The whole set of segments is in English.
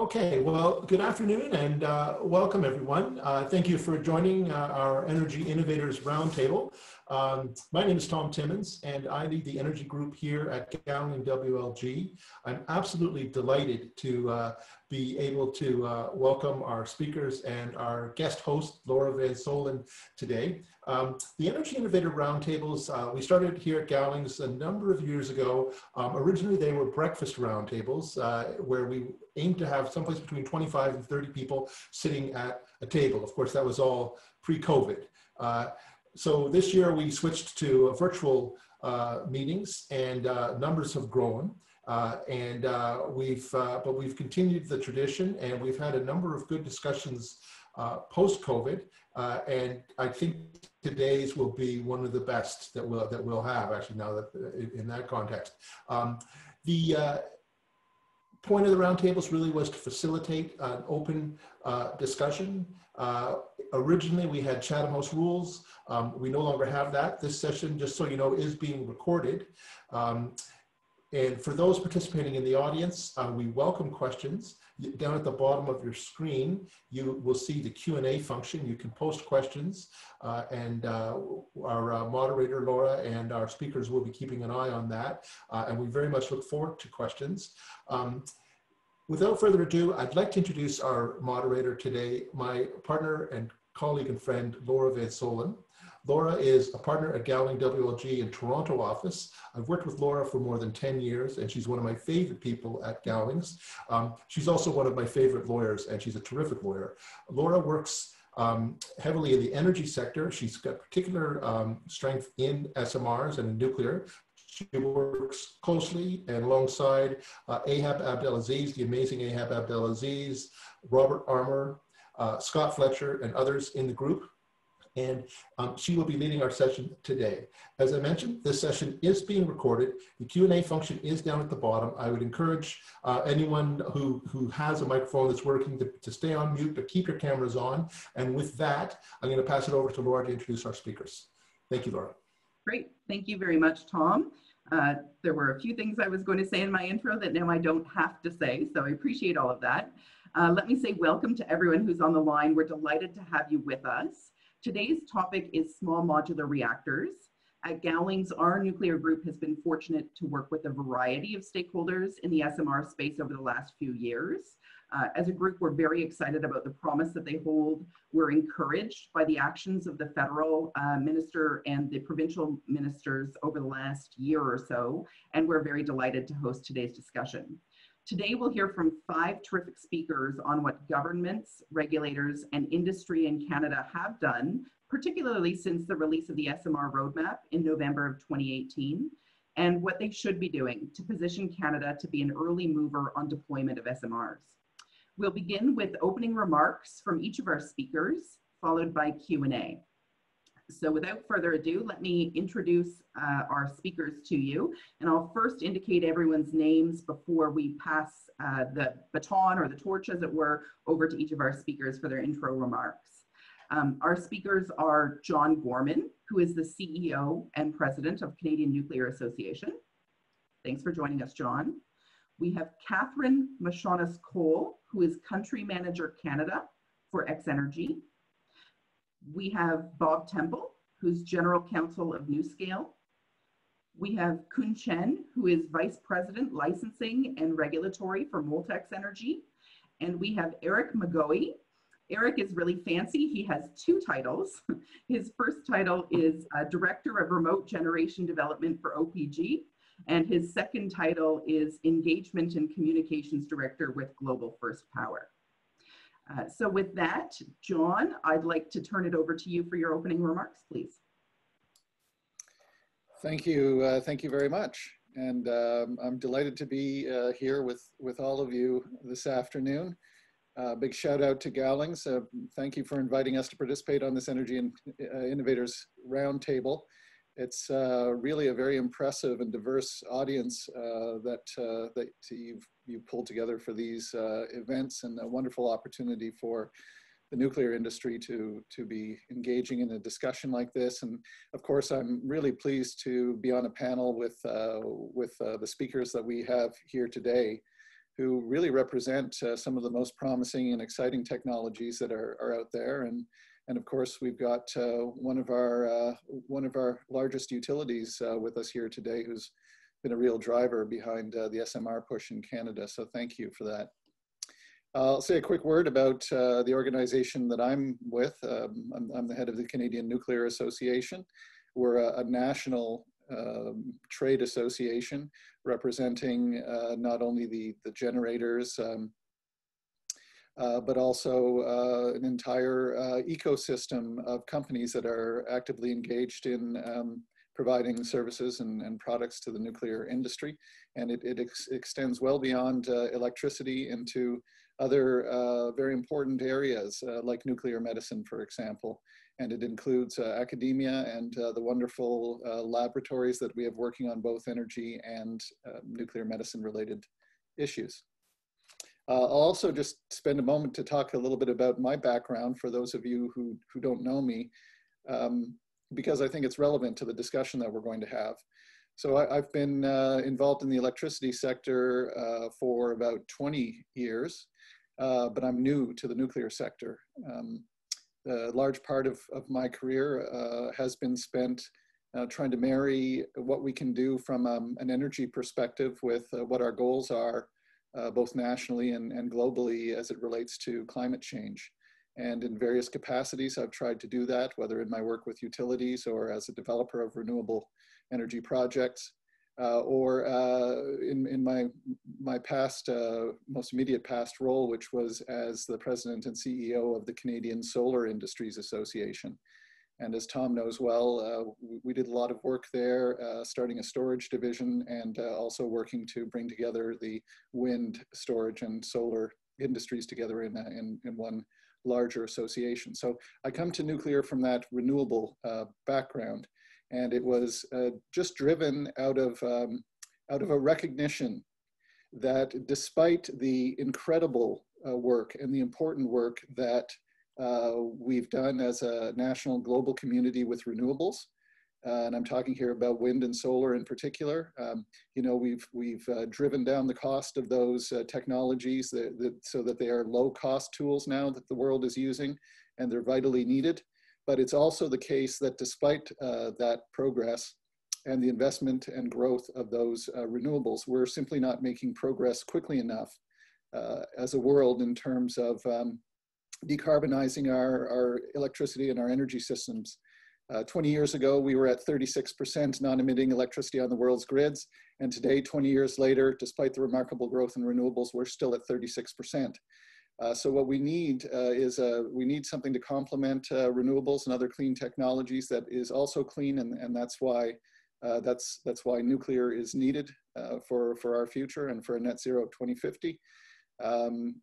Okay, well, good afternoon and welcome everyone. Thank you for joining our Energy Innovators Roundtable. My name is Tom Timmins and I lead the energy group here at Gowling WLG. I'm absolutely delighted to be able to welcome our speakers and our guest host, Laura Van Soelen, today. The Energy Innovator Roundtables, we started here at Gowling's a number of years ago. Originally, they were breakfast roundtables where we aimed to have someplace between 25 and 30 people sitting at a table. Of course, that was all pre-COVID. So this year we switched to virtual meetings and numbers have grown. But we've continued the tradition and we've had a number of good discussions post-COVID. And I think today's will be one of the best that we'll have actually now that in that context. The point of the roundtables really was to facilitate an open discussion. Originally, we had Chatham House rules. We no longer have that. This session, just so you know, is being recorded. And for those participating in the audience, we welcome questions. Down at the bottom of your screen, you will see the Q&A function. You can post questions and our moderator, Laura, and our speakers will be keeping an eye on that. And we very much look forward to questions. Without further ado, I'd like to introduce our moderator today, my partner and colleague and friend, Laura Van Soelen. Laura is a partner at Gowling WLG in Toronto office. I've worked with Laura for more than 10 years and she's one of my favorite people at Gowling's. She's also one of my favorite lawyers and she's a terrific lawyer. Laura works heavily in the energy sector. She's got particular strength in SMRs and in nuclear. She works closely and alongside Ahab Abdelaziz, the amazing Ahab Abdelaziz, Robert Armour, Scott Fletcher, and others in the group. And she will be leading our session today. As I mentioned, this session is being recorded. The Q&A function is down at the bottom. I would encourage anyone who has a microphone that's working to stay on mute, but keep your cameras on. And with that, I'm going to pass it over to Laura to introduce our speakers. Thank you, Laura. Great. Thank you very much, Tom. There were a few things I was going to say in my intro that now I don't have to say, so I appreciate all of that. Let me say welcome to everyone who's on the line. We're delighted to have you with us. Today's topic is small modular reactors. At Gowling's, our nuclear group has been fortunate to work with a variety of stakeholders in the SMR space over the last few years. As a group, we're very excited about the promise that they hold. We're encouraged by the actions of the federal minister and the provincial ministers over the last year or so, and we're very delighted to host today's discussion. Today, we'll hear from 5 terrific speakers on what governments, regulators, and industry in Canada have done, particularly since the release of the SMR roadmap in November of 2018, and what they should be doing to position Canada to be an early mover on deployment of SMRs. We'll begin with opening remarks from each of our speakers, followed by Q&A. So without further ado, let me introduce our speakers to you. And I'll first indicate everyone's names before we pass the baton or the torch, as it were, over to each of our speakers for their intro remarks. Our speakers are John Gorman, who is the CEO and President of Canadian Nuclear Association. Thanks for joining us, John. We have Catherine Mashonas-Cole, who is Country Manager Canada for X-Energy. We have Bob Temple, who's General Counsel of NuScale. We have Kun Chen, who is Vice President Licensing and Regulatory for Moltex Energy. And we have Eric McGoey. Eric is really fancy. He has 2 titles. His first title is Director of Remote Generation Development for OPG. And his second title is Engagement and Communications Director with Global First Power. So with that, John, I'd like to turn it over to you for your opening remarks, please. Thank you. Thank you very much. And I'm delighted to be here with all of you this afternoon. Big shout out to Gowling's. Thank you for inviting us to participate on this Energy Innovators Roundtable. It's really a very impressive and diverse audience that you've pulled together for these events, and a wonderful opportunity for the nuclear industry to be engaging in a discussion like this. And of course, I'm really pleased to be on a panel with the speakers that we have here today. who really represent some of the most promising and exciting technologies that are out there. And of course, we've got one of our largest utilities with us here today, who's been a real driver behind the SMR push in Canada. So thank you for that. I'll say a quick word about the organization that I'm with. I'm the head of the Canadian Nuclear Association. We're a national trade association representing not only the generators, but also an entire ecosystem of companies that are actively engaged in providing services and products to the nuclear industry. And it extends well beyond electricity into other very important areas like nuclear medicine, for example. And it includes academia and the wonderful laboratories that we have working on both energy and nuclear medicine related issues. I'll also just spend a moment to talk a little bit about my background for those of you who don't know me, because I think it's relevant to the discussion that we're going to have. So I've been involved in the electricity sector for about 20 years, but I'm new to the nuclear sector. A large part of my career has been spent trying to marry what we can do from an energy perspective with what our goals are, both nationally and globally as it relates to climate change. And in various capacities, I've tried to do that, whether in my work with utilities or as a developer of renewable energy projects, or in my past, most immediate past role, which was as the president and CEO of the Canadian Solar Industries Association. And as Tom knows well, we did a lot of work there, starting a storage division and also working to bring together the wind, storage, and solar industries together in one larger association. So I come to nuclear from that renewable background, and it was just driven out of a recognition that despite the incredible work and the important work that we've done as a national and global community with renewables, and I'm talking here about wind and solar in particular. You know, we've driven down the cost of those technologies so that they are low-cost tools now that the world is using, and they're vitally needed. But it's also the case that despite that progress and the investment and growth of those renewables, we're simply not making progress quickly enough as a world in terms of decarbonizing our electricity and our energy systems. 20 years ago, we were at 36% non-emitting electricity on the world's grids. And today, 20 years later, despite the remarkable growth in renewables, we're still at 36%. So what we need is we need something to complement renewables and other clean technologies that is also clean, and that's why nuclear is needed for our future and for a net zero 2050. I'm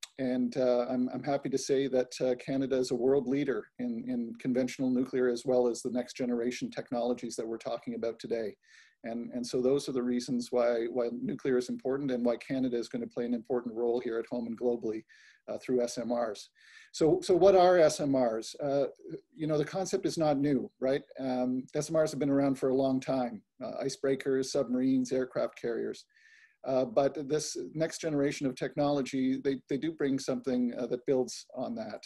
happy to say that Canada is a world leader in conventional nuclear as well as the next generation technologies that we're talking about today. And so those are the reasons why nuclear is important and why Canada is going to play an important role here at home and globally through SMRs. So what are SMRs? You know, the concept is not new, right? SMRs have been around for a long time. Icebreakers, submarines, aircraft carriers. But this next generation of technology, they do bring something that builds on that.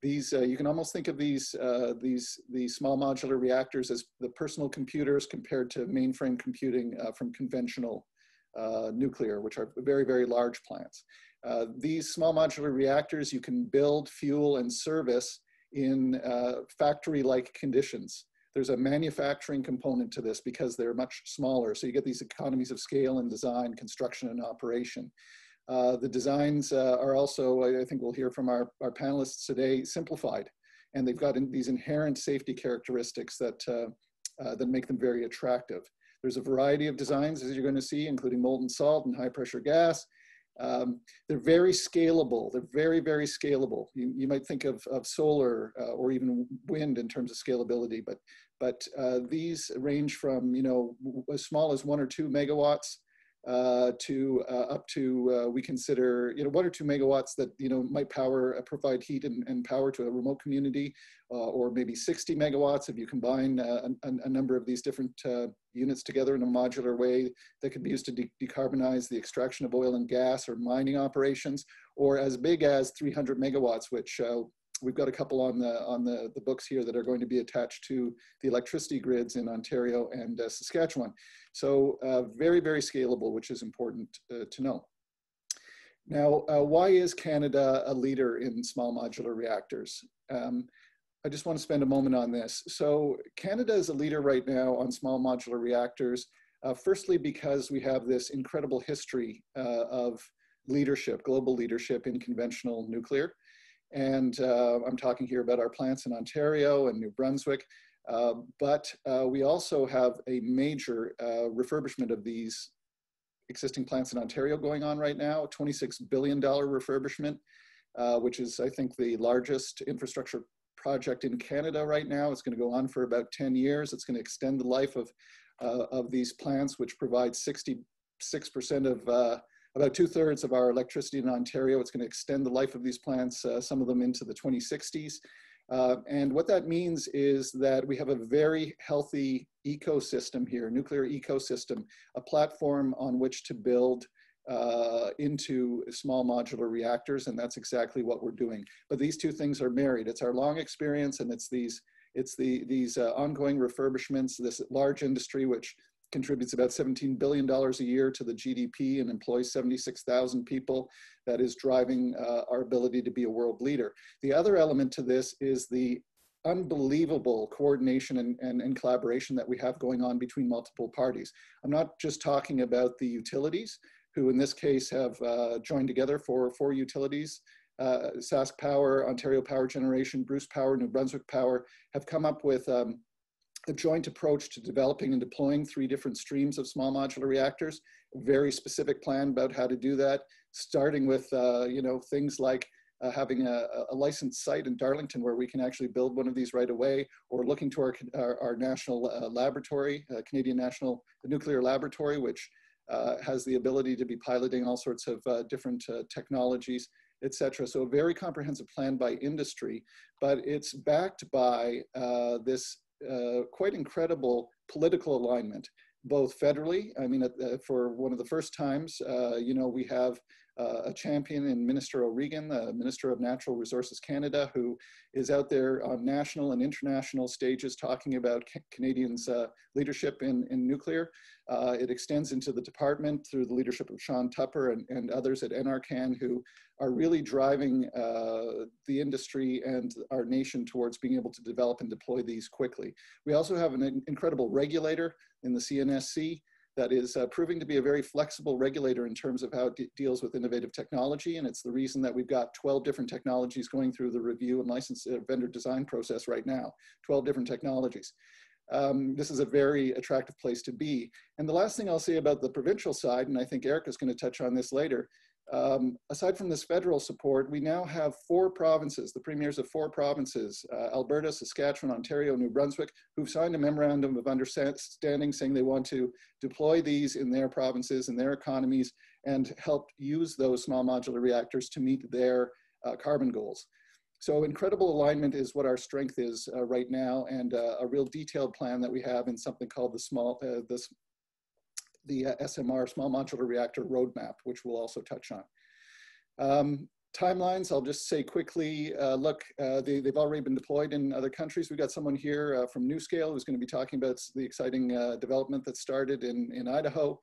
You can almost think of these small modular reactors as the personal computers compared to mainframe computing from conventional nuclear, which are very, very large plants. These small modular reactors you can build, fuel, and service in factory-like conditions. There's a manufacturing component to this because they're much smaller. So you get these economies of scale in design, construction, and operation. The designs are also, I think we'll hear from our panelists today, simplified. And they've got these inherent safety characteristics that make them very attractive. There's a variety of designs, as you're going to see, including molten salt and high pressure gas. They're very scalable. They're very, very scalable. You might think of solar or even wind in terms of scalability, but these range from, you know, as small as 1 or 2 megawatts to up to, we consider, 1 or 2 megawatts that, might provide heat and power to a remote community, or maybe 60 megawatts if you combine a number of these different units together in a modular way that could be used to decarbonize the extraction of oil and gas or mining operations, or as big as 300 megawatts, which we've got a couple on the books here that are going to be attached to the electricity grids in Ontario and Saskatchewan. So very, very scalable, which is important to know. Now, why is Canada a leader in small modular reactors? I just want to spend a moment on this. So Canada is a leader right now on small modular reactors, firstly because we have this incredible history of leadership, global leadership in conventional nuclear. And I'm talking here about our plants in Ontario and New Brunswick, but we also have a major refurbishment of these existing plants in Ontario going on right now, $26 billion refurbishment, which is, I think, the largest infrastructure project in Canada right now. It's going to go on for about 10 years. It's going to extend the life of these plants, which provide 66% of about 2/3 of our electricity in Ontario. It's going to extend the life of these plants, some of them into the 2060s. And what that means is that we have a very healthy ecosystem here, nuclear ecosystem, a platform on which to build into small modular reactors, and that's exactly what we're doing. But these two things are married. It's our long experience, and it's these ongoing refurbishments, this large industry which contributes about $17 billion a year to the GDP and employs 76,000 people, that is driving our ability to be a world leader. The other element to this is the unbelievable coordination and collaboration that we have going on between multiple parties. I'm not just talking about the utilities, who in this case have joined together for 4 utilities. Sask Power, Ontario Power Generation, Bruce Power, New Brunswick Power have come up with a joint approach to developing and deploying 3 different streams of small modular reactors, a very specific plan about how to do that, starting with things like having a licensed site in Darlington where we can actually build one of these right away, or looking to our national laboratory, Canadian National Nuclear Laboratory, which has the ability to be piloting all sorts of different technologies, etc. So a very comprehensive plan by industry, but it's backed by this quite incredible political alignment, both federally. I mean, for one of the first times, we have a champion in Minister O'Regan, the Minister of Natural Resources Canada, who is out there on national and international stages talking about Canadians' leadership in nuclear. It extends into the department through the leadership of Sean Tupper and others at NRCan, who are really driving the industry and our nation towards being able to develop and deploy these quickly. We also have an incredible regulator in the CNSC that is proving to be a very flexible regulator in terms of how it deals with innovative technology. And it's the reason that we've got 12 different technologies going through the review and license vendor design process right now, 12 different technologies. This is a very attractive place to be. And the last thing I'll say about the provincial side, and I think Eric is going to touch on this later, aside from this federal support, we now have 4 provinces, the premiers of 4 provinces, Alberta, Saskatchewan, Ontario, New Brunswick, who've signed a memorandum of understanding saying they want to deploy these in their provinces and their economies and help use those small modular reactors to meet their carbon goals. So incredible alignment is what our strength is right now, and a real detailed plan that we have in something called the SMR, Small Modular Reactor Roadmap, which we'll also touch on. Timelines, I'll just say quickly, they've already been deployed in other countries. We've got someone here from NuScale who's going to be talking about the exciting development that started in Idaho.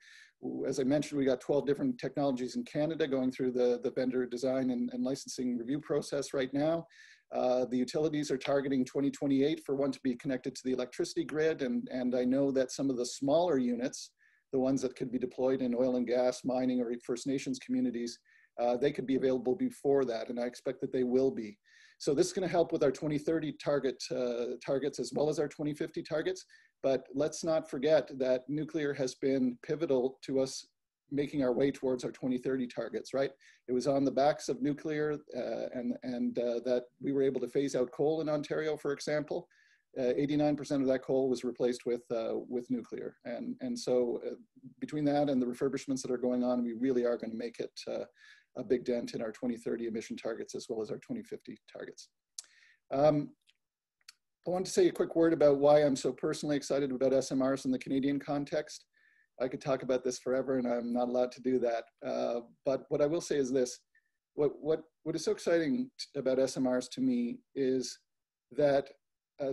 As I mentioned, we got 12 different technologies in Canada going through the vendor design and licensing review process right now. The utilities are targeting 2028 for one to be connected to the electricity grid. And I know that some of the smaller units, the ones that could be deployed in oil and gas, mining, or First Nations communities, they could be available before that, and I expect that they will be. So this is going to help with our 2030 targets as well as our 2050 targets. But let's not forget that nuclear has been pivotal to us making our way towards our 2030 targets, right? It was on the backs of nuclear and that we were able to phase out coal in Ontario, for example. 89% of that coal was replaced with nuclear. And so between that and the refurbishments that are going on, we really are going to make it a big dent in our 2030 emission targets as well as our 2050 targets. I want to say a quick word about why I'm so personally excited about SMRs in the Canadian context. I could talk about this forever and I'm not allowed to do that. But what I will say is this, what is so exciting about SMRs to me is that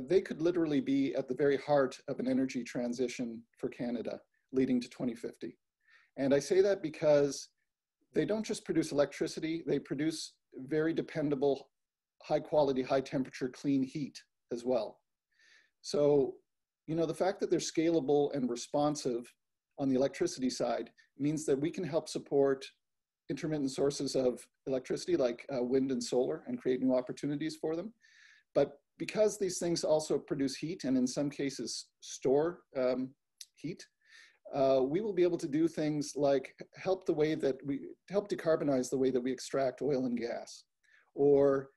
they could literally be at the very heart of an energy transition for Canada leading to 2050. And I say that because they don't just produce electricity, they produce very dependable, high quality, high temperature, clean heat as well. So, you know, the fact that they're scalable and responsive on the electricity side means that we can help support intermittent sources of electricity like wind and solar and create new opportunities for them. But because these things also produce heat and in some cases store heat, we will be able to do things like help decarbonize the way that we extract oil and gas, or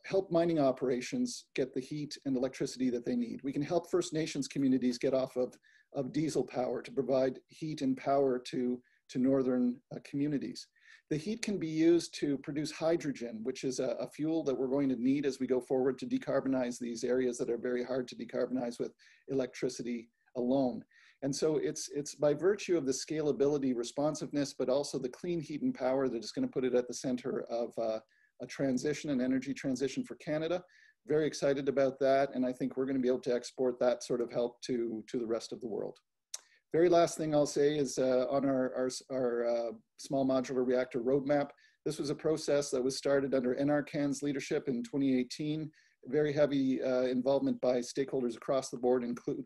help mining operations get the heat and electricity that they need. We can help First Nations communities get off of diesel power to provide heat and power to northern communities. The heat can be used to produce hydrogen, which is a fuel that we're going to need as we go forward to decarbonize these areas that are very hard to decarbonize with electricity alone. And so it's by virtue of the scalability, responsiveness, but also the clean heat and power that is going to put it at the center of a transition, an energy transition for Canada. Very excited about that. And I think we're going to be able to export that sort of help to the rest of the world. Very last thing I'll say is on our small modular reactor roadmap. This was a process that was started under NRCan's leadership in 2018. Very heavy involvement by stakeholders across the board,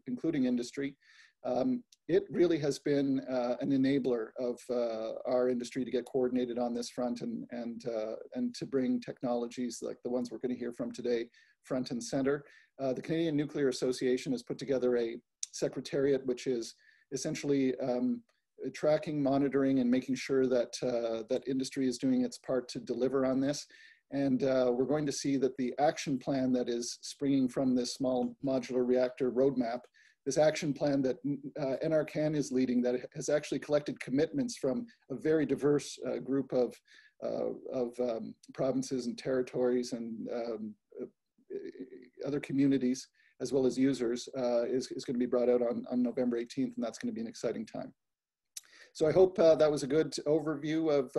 including industry. It really has been an enabler of our industry to get coordinated on this front and to bring technologies like the ones we're going to hear from today front and center. The Canadian Nuclear Association has put together a secretariat which is essentially tracking, monitoring, and making sure that that industry is doing its part to deliver on this. And we're going to see that the action plan that is springing from this small modular reactor roadmap, this action plan that NRCan is leading, that has actually collected commitments from a very diverse group of provinces and territories and other communities, as well as users, is going to be brought out on November 18th, and that's going to be an exciting time. So I hope that was a good overview of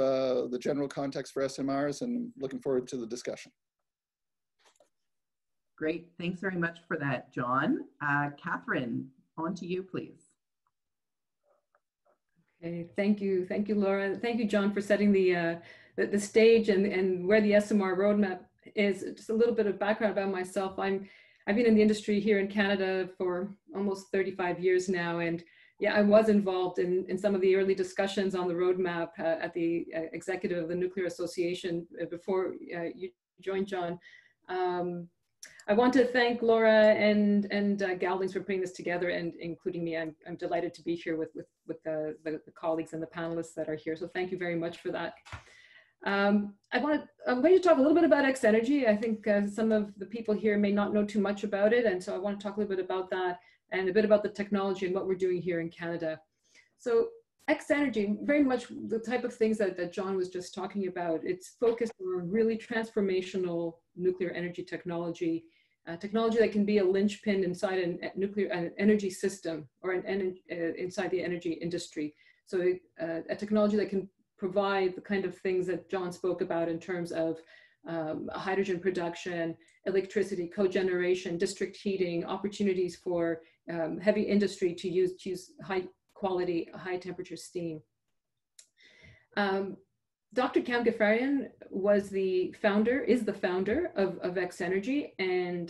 the general context for SMRs, and looking forward to the discussion. Great, thanks very much for that, John. Catherine, on to you, please. Okay, thank you, Laura. Thank you, John, for setting the stage and where the SMR roadmap is. Just a little bit of background about myself. I've been in the industry here in Canada for almost 35 years now, and yeah, I was involved in some of the early discussions on the roadmap at the executive of the Nuclear Association before you joined, John. I want to thank Laura and Gowlings for putting this together and including me. I'm delighted to be here with the colleagues and the panelists that are here. So thank you very much for that. I'm going to talk a little bit about X-energy. I think some of the people here may not know too much about it, and so I want to talk a little bit about that and a bit about the technology and what we're doing here in Canada. So X-energy, very much the type of things that John was just talking about. It's focused on really transformational nuclear energy technology, technology that can be a linchpin inside an energy system or inside the energy industry. So a technology that can provide the kind of things that John spoke about in terms of hydrogen production, electricity, cogeneration, district heating, opportunities for heavy industry to use high quality, high temperature steam. Dr. Cam Ghaffarian is the founder of X-energy, and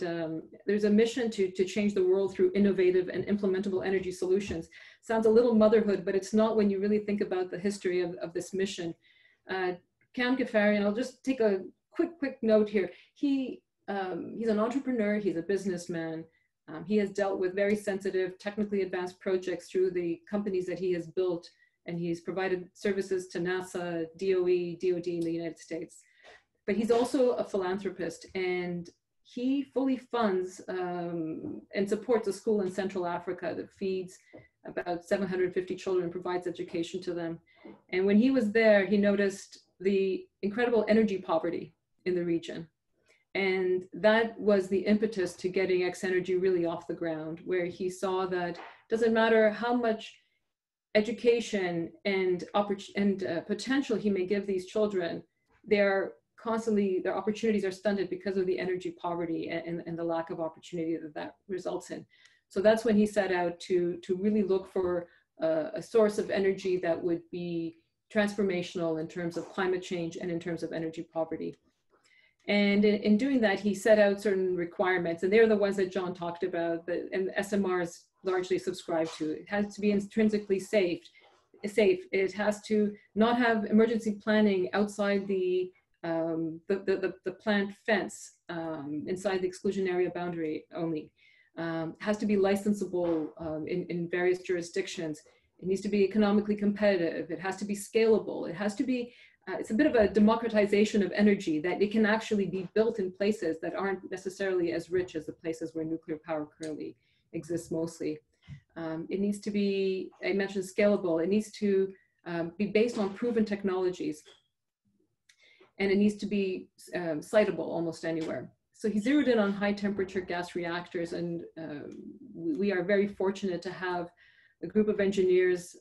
there's a mission to change the world through innovative and implementable energy solutions. Sounds a little motherhood, but it's not when you really think about the history of this mission. Cam Ghaffarian, I'll just take a quick note here. He's an entrepreneur, he's a businessman. He has dealt with very sensitive, technically advanced projects through the companies that he has built, and he's provided services to NASA, DOE, DOD in the United States. But he's also a philanthropist, and he fully funds and supports a school in Central Africa that feeds about 750 children and provides education to them. And when he was there, he noticed the incredible energy poverty in the region. And that was the impetus to getting X-Energy really off the ground, where he saw that it doesn't matter how much education and potential he may give these children, their opportunities are stunted because of the energy poverty and the lack of opportunity that results in. So that's when he set out to really look for a source of energy that would be transformational in terms of climate change and in terms of energy poverty. And in doing that, he set out certain requirements, and they're the ones that John talked about, and SMRs largely subscribe to. It has to be intrinsically safe. It has to not have emergency planning outside the plant fence, inside the exclusion area boundary only. Has to be licensable in various jurisdictions. It needs to be economically competitive. It has to be scalable. It has to be, it's a bit of a democratization of energy, that it can actually be built in places that aren't necessarily as rich as the places where nuclear power currently exists mostly. It needs to be, I mentioned scalable. It needs to be based on proven technologies. And it needs to be siteable almost anywhere. So he zeroed in on high temperature gas reactors, and we are very fortunate to have a group of engineers,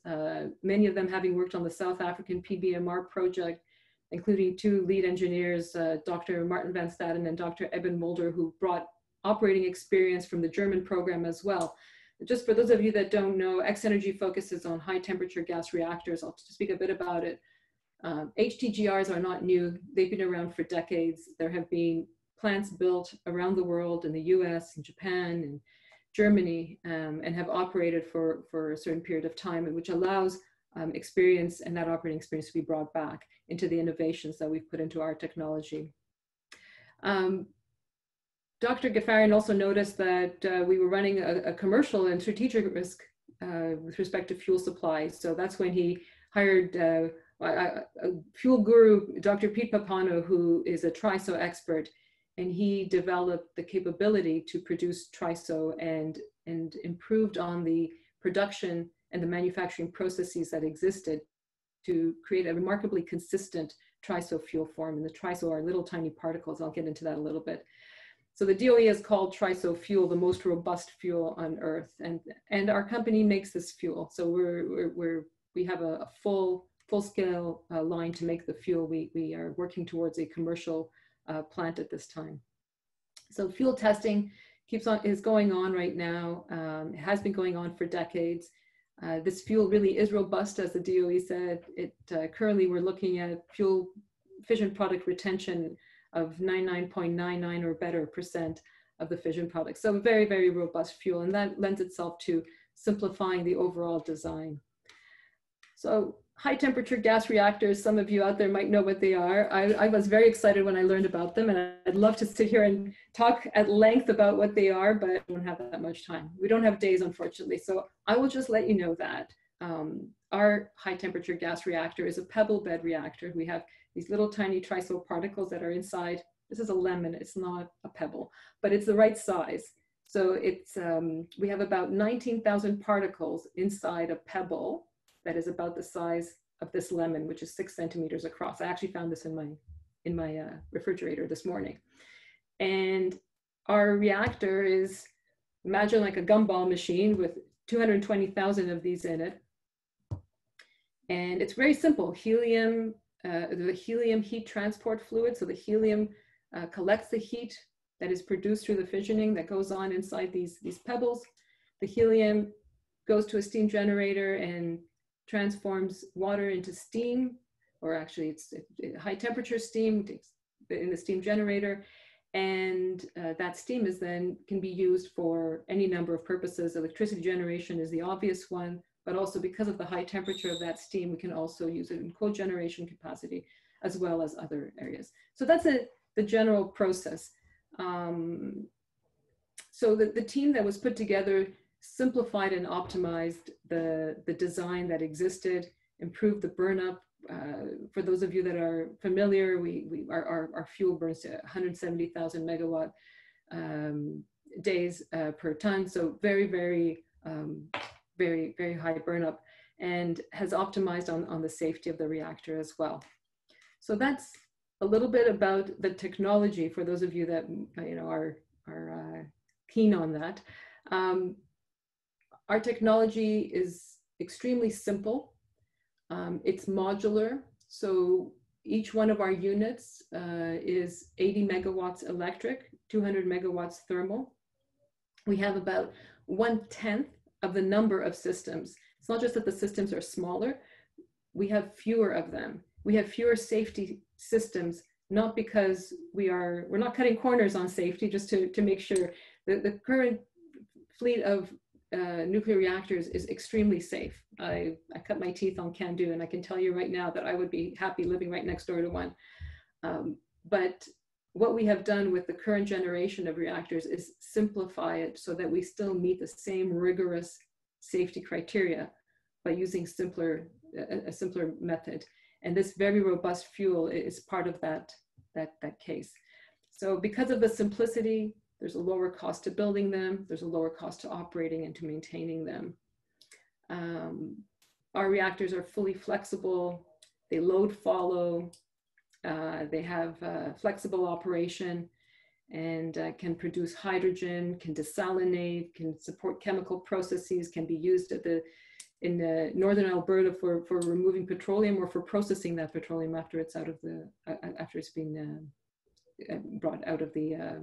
many of them having worked on the South African PBMR project, including two lead engineers, Dr. Martin van Staden and Dr. Eben Mulder, who brought operating experience from the German program as well. Just for those of you that don't know, X-Energy focuses on high temperature gas reactors. I'll speak a bit about it. HTGRs are not new. They've been around for decades. There have been plants built around the world, in the US, in Japan, and Germany, and have operated for a certain period of time, and which allows experience and that operating experience to be brought back into the innovations that we've put into our technology. Dr. Ghaffarian also noticed that we were running a commercial and strategic risk with respect to fuel supply. So that's when he hired a fuel guru, Dr. Pete Papano, who is a TRISO expert, and he developed the capability to produce TRISO and improved on the production and the manufacturing processes that existed to create a remarkably consistent TRISO fuel form. And the TRISO are little tiny particles. I'll get into that a little bit. So the DOE has called TRISO fuel the most robust fuel on Earth, and our company makes this fuel. So we have a full-scale line to make the fuel. We are working towards a commercial plant at this time. So fuel testing is going on right now. It has been going on for decades. This fuel really is robust, as the DOE said. Currently we're looking at fuel fission product retention of 99.99 or better % of the fission product. So very, very robust fuel, and that lends itself to simplifying the overall design. So high temperature gas reactors, some of you out there might know what they are. I was very excited when I learned about them, and I'd love to sit here and talk at length about what they are, but I don't have that much time. We don't have days, unfortunately. So I will just let you know that our high temperature gas reactor is a pebble bed reactor. We have these little tiny TRISO particles that are inside. This is a lemon, it's not a pebble, but it's the right size. So it's, we have about 19,000 particles inside a pebble that is about the size of this lemon, which is 6 centimeters across. I actually found this in my refrigerator this morning. And our reactor is, imagine like a gumball machine with 220,000 of these in it. And it's very simple. Helium, the helium heat transport fluid. So the helium collects the heat that is produced through the fissioning that goes on inside these pebbles. The helium goes to a steam generator and transforms water into steam, or actually it's high temperature steam in the steam generator. And that steam is then can be used for any number of purposes. Electricity generation is the obvious one, but also because of the high temperature of that steam, we can also use it in cogeneration capacity as well as other areas. So that's the general process. So the team that was put together simplified and optimized the design that existed, improved the burn up. For those of you that are familiar, our fuel burns to 170,000 megawatt days per ton. So very, very, very high burn up, and has optimized on the safety of the reactor as well. So that's a little bit about the technology for those of you that are keen on that. Our technology is extremely simple. It's modular. So each one of our units is 80 megawatts electric, 200 megawatts thermal. We have about 1/10 of the number of systems. It's not just that the systems are smaller, we have fewer of them. We have fewer safety systems, not because we're not cutting corners on safety, just to make sure that the current fleet of nuclear reactors is extremely safe. I cut my teeth on CANDU, and I can tell you right now that I would be happy living right next door to one. But what we have done with the current generation of reactors is simplify it so that we still meet the same rigorous safety criteria by using a simpler method. And this very robust fuel is part of that case. So because of the simplicity, there's a lower cost to building them, there's a lower cost to operating and to maintaining them. Our reactors are fully flexible, they load follow, they have flexible operation, and can produce hydrogen, can desalinate, can support chemical processes, can be used in northern Alberta for removing petroleum or for processing that petroleum after it's after it's been brought out of the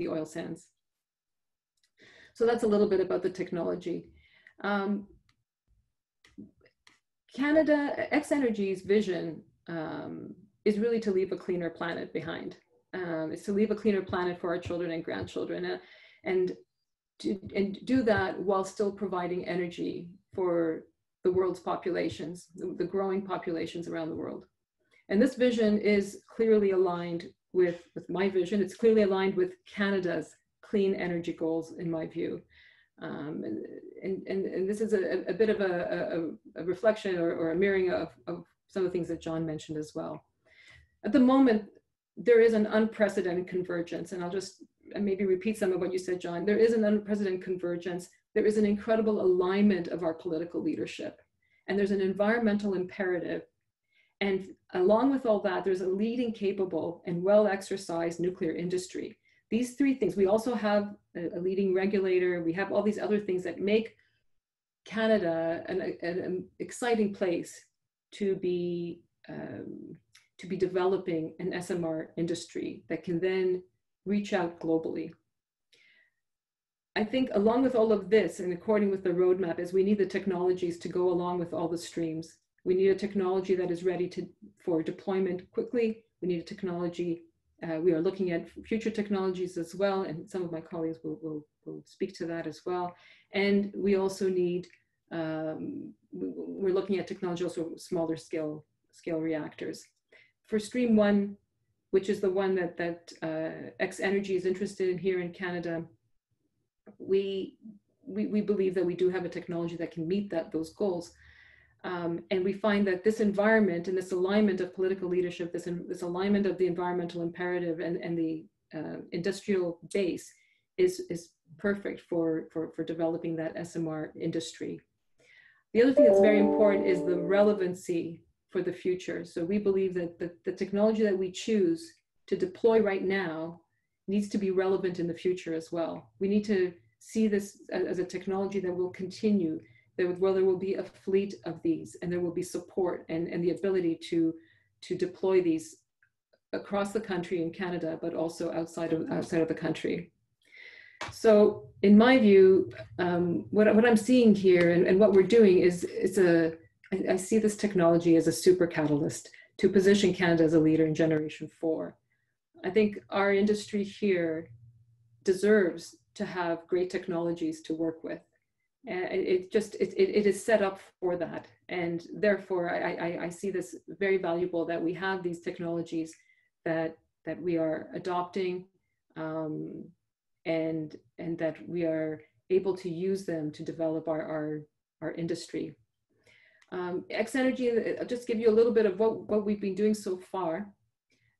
oil sands. So that's a little bit about the technology. X-Energy's vision is really to leave a cleaner planet behind. It's to leave a cleaner planet for our children and grandchildren, and do that while still providing energy for the world's populations, the growing populations around the world. And this vision is clearly aligned with my vision. It's clearly aligned with Canada's clean energy goals, in my view. And this is a bit of a reflection or a mirroring of some of the things that John mentioned as well. At the moment, there is an unprecedented convergence, and I'll just maybe repeat some of what you said, John. There is an unprecedented convergence. There is an incredible alignment of our political leadership, and there's an environmental imperative. And along with all that, there's a leading, capable, and well-exercised nuclear industry. These three things, we also have a leading regulator, we have all these other things that make Canada an exciting place to be developing an SMR industry that can then reach out globally. I think along with all of this, and according with the roadmap, is we need the technologies to go along with all the streams. We need a technology that is ready for deployment quickly. We need a technology, we are looking at future technologies as well, and some of my colleagues will speak to that as well. And we also need, we're looking at technology also smaller scale reactors. For Stream 1, which is the one that X-Energy is interested in here in Canada, we believe that we do have a technology that can meet those goals. And we find that this environment and this alignment of political leadership, this alignment of the environmental imperative and the industrial base is perfect for developing that SMR industry. The other thing that's very important is the relevancy for the future. So we believe that the technology that we choose to deploy right now needs to be relevant in the future as well. We need to see this as a technology that will continue, where there will be a fleet of these, and there will be support and the ability to deploy these across the country in Canada, but also outside of the country. So in my view, what I'm seeing here and what we're doing is I see this technology as a super catalyst to position Canada as a leader in Generation 4. I think our industry here deserves to have great technologies to work with. And it is set up for that. And therefore, I see this very valuable that we have these technologies that we are adopting and that we are able to use them to develop our industry. X-Energy, I'll just give you a little bit of what we've been doing so far.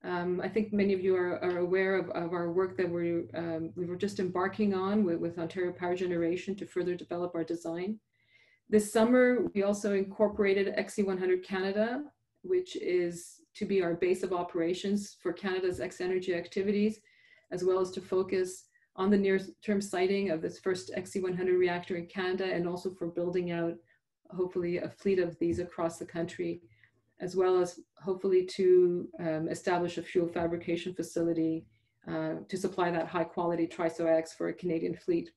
I think many of you are aware of our work that we were just embarking on with Ontario Power Generation to further develop our design. This summer, we also incorporated XE100 Canada, which is to be our base of operations for Canada's X-energy activities, as well as to focus on the near-term siting of this first XE100 reactor in Canada, and also for building out, hopefully, a fleet of these across the country, as well as hopefully to establish a fuel fabrication facility to supply that high-quality TRISO-X for a Canadian fleet.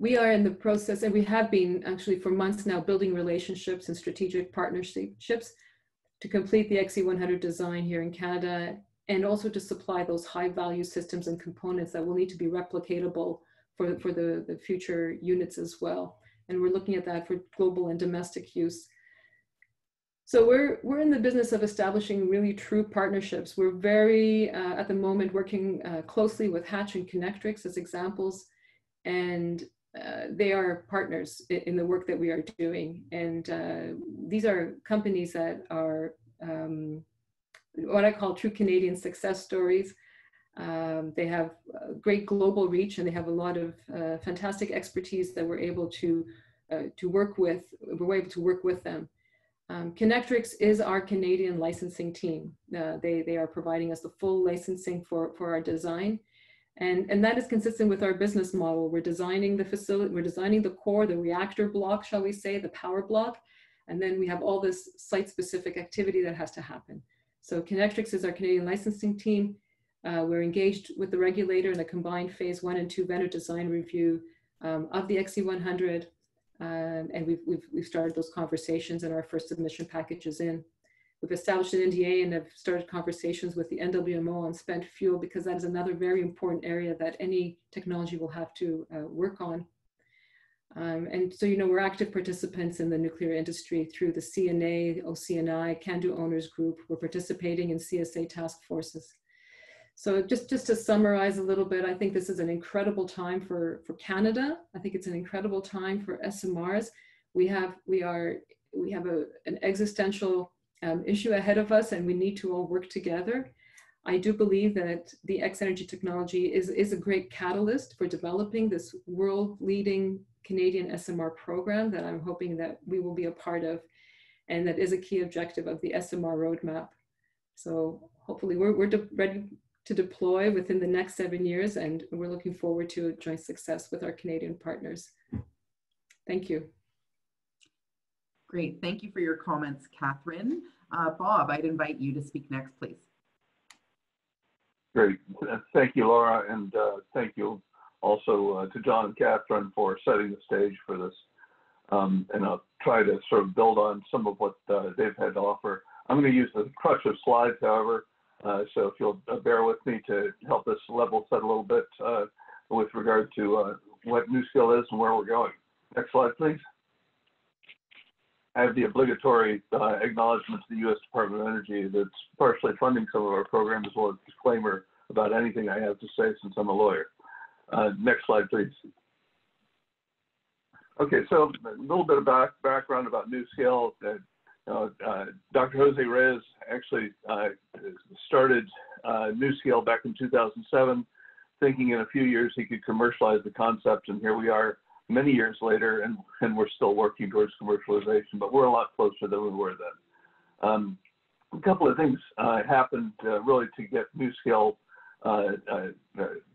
We are in the process, and we have been actually for months now, building relationships and strategic partnerships to complete the XE100 design here in Canada, and also to supply those high-value systems and components that will need to be replicatable for the future units as well. And we're looking at that for global and domestic use. So we're in the business of establishing really true partnerships. We're very, at the moment, working closely with Hatch and Kinectrics as examples, and they are partners in the work that we are doing. And these are companies that are what I call true Canadian success stories. They have great global reach, and they have a lot of fantastic expertise that we're able to work with. We're able to work with them. Kinectrics is our Canadian licensing team. They are providing us the full licensing for our design. And that is consistent with our business model. We're designing the facility, we're designing the core, the reactor block, shall we say, the power block. And then we have all this site-specific activity that has to happen. So Kinectrics is our Canadian licensing team. We're engaged with the regulator in a combined phase 1 and 2 vendor design review of the XE100. And we've started those conversations, and our first submission package is in. We've established an NDA and have started conversations with the NWMO on spent fuel, because that is another very important area that any technology will have to work on. And so, we're active participants in the nuclear industry through the CNA, OCNI, CANDU Owners Group. We're participating in CSA task forces. So just to summarize a little bit, I think this is an incredible time for Canada. I think it's an incredible time for SMRs. We have an existential issue ahead of us, and we need to all work together. I do believe that the X-energy technology is a great catalyst for developing this world-leading Canadian SMR program that I'm hoping that we will be a part of, and that is a key objective of the SMR roadmap. So hopefully we're ready to deploy within the next 7 years, and we're looking forward to joint success with our Canadian partners. Thank you. Great, thank you for your comments, Catherine. Bob, I'd invite you to speak next, please. Great, thank you, Laura, and thank you also to John and Catherine for setting the stage for this. And I'll try to sort of build on some of what they've had to offer. I'm going to use the crutch of slides, however, so if you'll bear with me to help us level set a little bit with regard to what NuScale is and where we're going. Next slide, please. I have the obligatory acknowledgement to the U.S. Department of Energy that's partially funding some of our programs, as well as a disclaimer about anything I have to say since I'm a lawyer. Next slide, please. Okay, so a little bit of background about NuScale. Dr. Jose Reyes actually started NuScale back in 2007, thinking in a few years he could commercialize the concept, and here we are many years later, and we're still working towards commercialization, but we're a lot closer than we were then. A couple of things happened really to get NuScale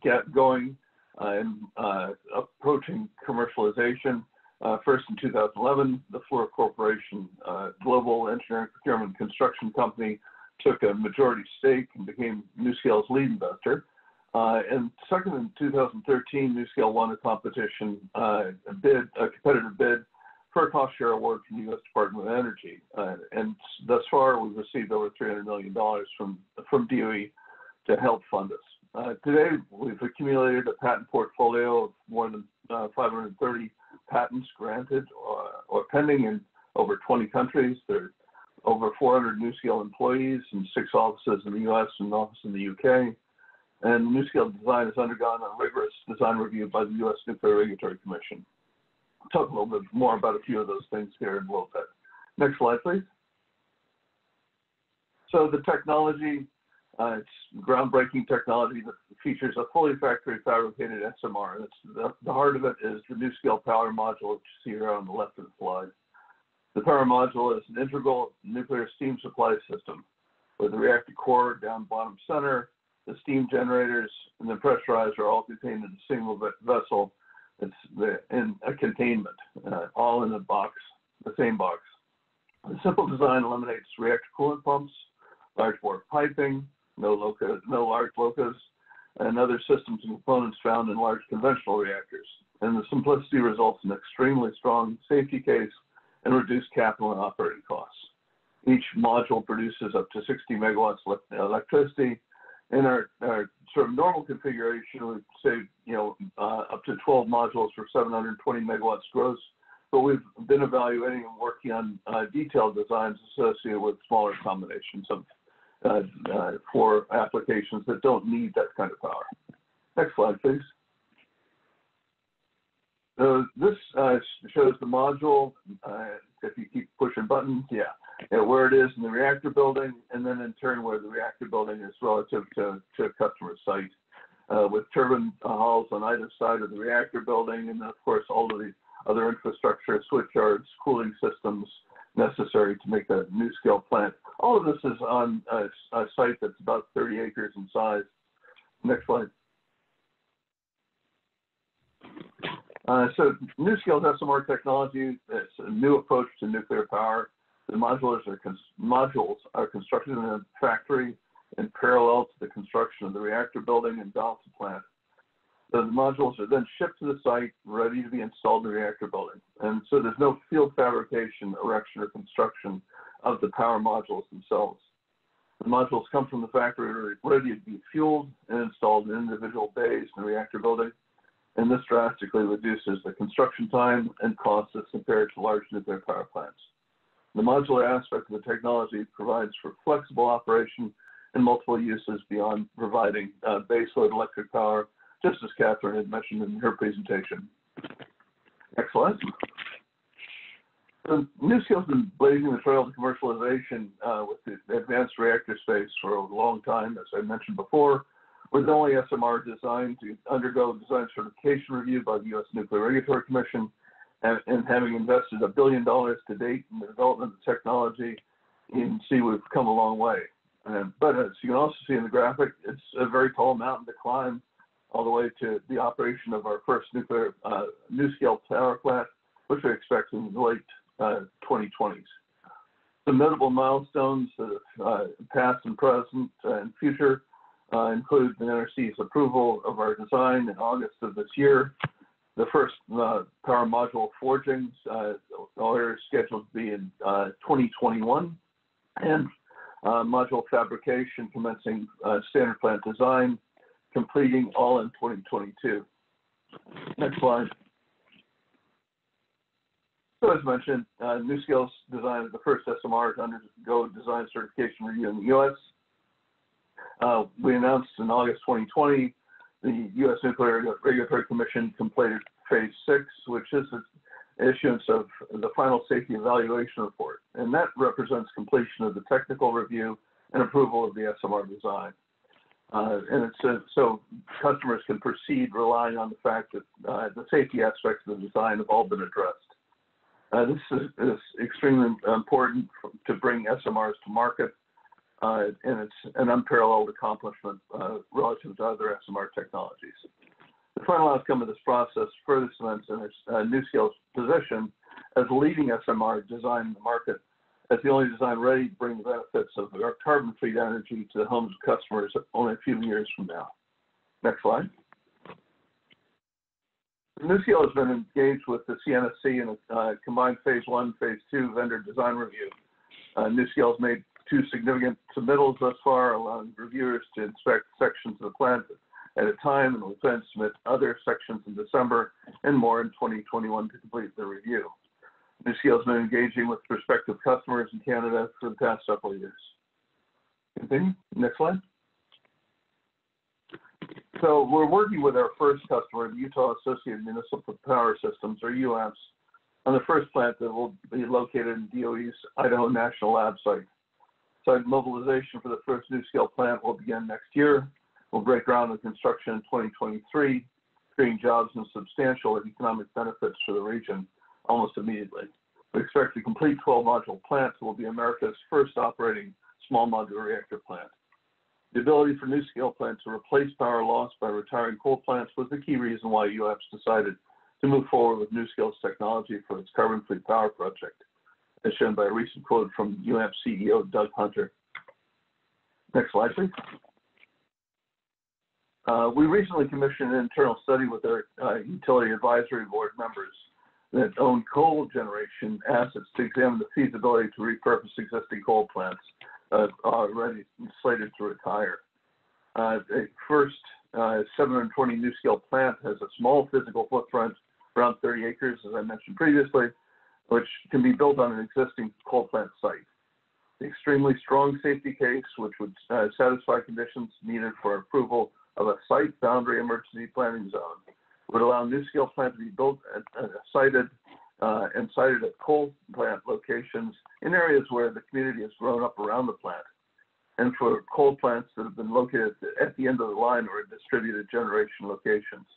get going and approaching commercialization. First in 2011, the Fluor Corporation, global engineering, procurement, construction company, took a majority stake and became NuScale's lead investor. And second, in 2013, NuScale won a competition, a competitive bid for a cost share award from the U.S. Department of Energy. And thus far, we've received over $300 million from DOE to help fund us. Today, we've accumulated a patent portfolio of more than 530 patents granted or pending in over 20 countries. There are over 400 NuScale employees and 6 offices in the U.S. and an office in the U.K. And NuScale design has undergone a rigorous design review by the U.S. Nuclear Regulatory Commission. I'll talk a little bit more about a few of those things here in a little bit. Next slide, please. So the technology, it's groundbreaking technology that features a fully factory fabricated SMR. That's the heart of it is the NuScale power module, which you see here on the left of the slide. The power module is an integral nuclear steam supply system with the reactor core down bottom center, the steam generators, and the pressurizer are all contained in a single vessel. It's in a containment, all in a box, the same box. The simple design eliminates reactor coolant pumps, large bore piping, no large locas, and other systems and components found in large conventional reactors. And the simplicity results in extremely strong safety case and reduced capital and operating costs. Each module produces up to 60 megawatts of electricity. In our sort of normal configuration, we say, up to 12 modules for 720 megawatts gross, but we've been evaluating and working on detailed designs associated with smaller combinations of for applications that don't need that kind of power. Next slide, please. So this shows the module, if you keep pushing buttons, where it is in the reactor building, and then in turn where the reactor building is relative to a customer site, with turbine halls on either side of the reactor building, and then of course all of the other infrastructure, switchyards, cooling systems necessary to make a NuScale plant. All of this is on a site that's about 30 acres in size. Next slide. So NuScale's SMR technology is a new approach to nuclear power. The modules are constructed in a factory in parallel to the construction of the reactor building and balance of plant. So the modules are then shipped to the site, ready to be installed in the reactor building. And so there's no field fabrication, erection, or construction of the power modules themselves. The modules come from the factory ready to be fueled and installed in individual bays in the reactor building. And this drastically reduces the construction time and costs as compared to large nuclear power plants. The modular aspect of the technology provides for flexible operation and multiple uses beyond providing baseload electric power, just as Catherine had mentioned in her presentation. Next slide. So NuScale's been blazing the trail to commercialization with the advanced reactor space for a long time, as I mentioned before. We're the only SMR designed to undergo design certification review by the U.S. Nuclear Regulatory Commission, and having invested $1 billion to date in the development of the technology, you can see we've come a long way. But as you can also see in the graphic, it's a very tall mountain to climb all the way to the operation of our first nuclear NuScale power plant, which we expect in the late 2020s. Some notable milestones that have past and present and future include the NRC's approval of our design in August of this year. The first power module forgings are scheduled to be in 2021, and module fabrication commencing standard plant design, completing all in 2022. Next slide. So as mentioned, NuScale's design is the first SMR to undergo design certification review in the U.S. We announced in August 2020, the U.S. Nuclear Regulatory Commission completed phase 6, which is the issuance of the final safety evaluation report. And that represents completion of the technical review and approval of the SMR design. And it's so customers can proceed relying on the fact that the safety aspects of the design have all been addressed. This is extremely important to bring SMRs to market, and it's an unparalleled accomplishment relative to other SMR technologies. The final outcome of this process further cements NuScale's position as a leading SMR design in the market, as the only design ready to bring the benefits of our carbon-free energy to the homes of customers only a few years from now. Next slide. NuScale has been engaged with the CNSC in a combined phase 1, phase 2 vendor design review. NuScale has made 2 significant submittals thus far, allowing reviewers to inspect sections of the plant at a time, and we plan to submit other sections in December and more in 2021 to complete the review. NuScale has been engaging with prospective customers in Canada for the past several years. Continue. Next slide. So we're working with our first customer, the Utah Associated Municipal Power Systems, or UAMPS, on the first plant that will be located in DOE's Idaho National Lab site. Site mobilization for the first NuScale plant will begin next year. We'll break ground on construction in 2023, creating jobs and substantial economic benefits for the region almost immediately. We expect to complete 12 module plants that will be America's first operating small modular reactor plant. The ability for NuScale plant to replace power lost by retiring coal plants was the key reason why UAMPS decided to move forward with NuScale's technology for its carbon-free power project, as shown by a recent quote from UAMPS CEO Doug Hunter. Next slide, please. We recently commissioned an internal study with our utility advisory board members that own coal generation assets to examine the feasibility to repurpose existing coal plants already slated to retire. The first 720 NuScale plant has a small physical footprint, around 30 acres, as I mentioned previously, which can be built on an existing coal plant site. The extremely strong safety case, which would satisfy conditions needed for approval of a site boundary emergency planning zone, would allow NuScale plant to be built and sited at coal plant locations in areas where the community has grown up around the plant, and for coal plants that have been located at the end of the line or in distributed generation locations.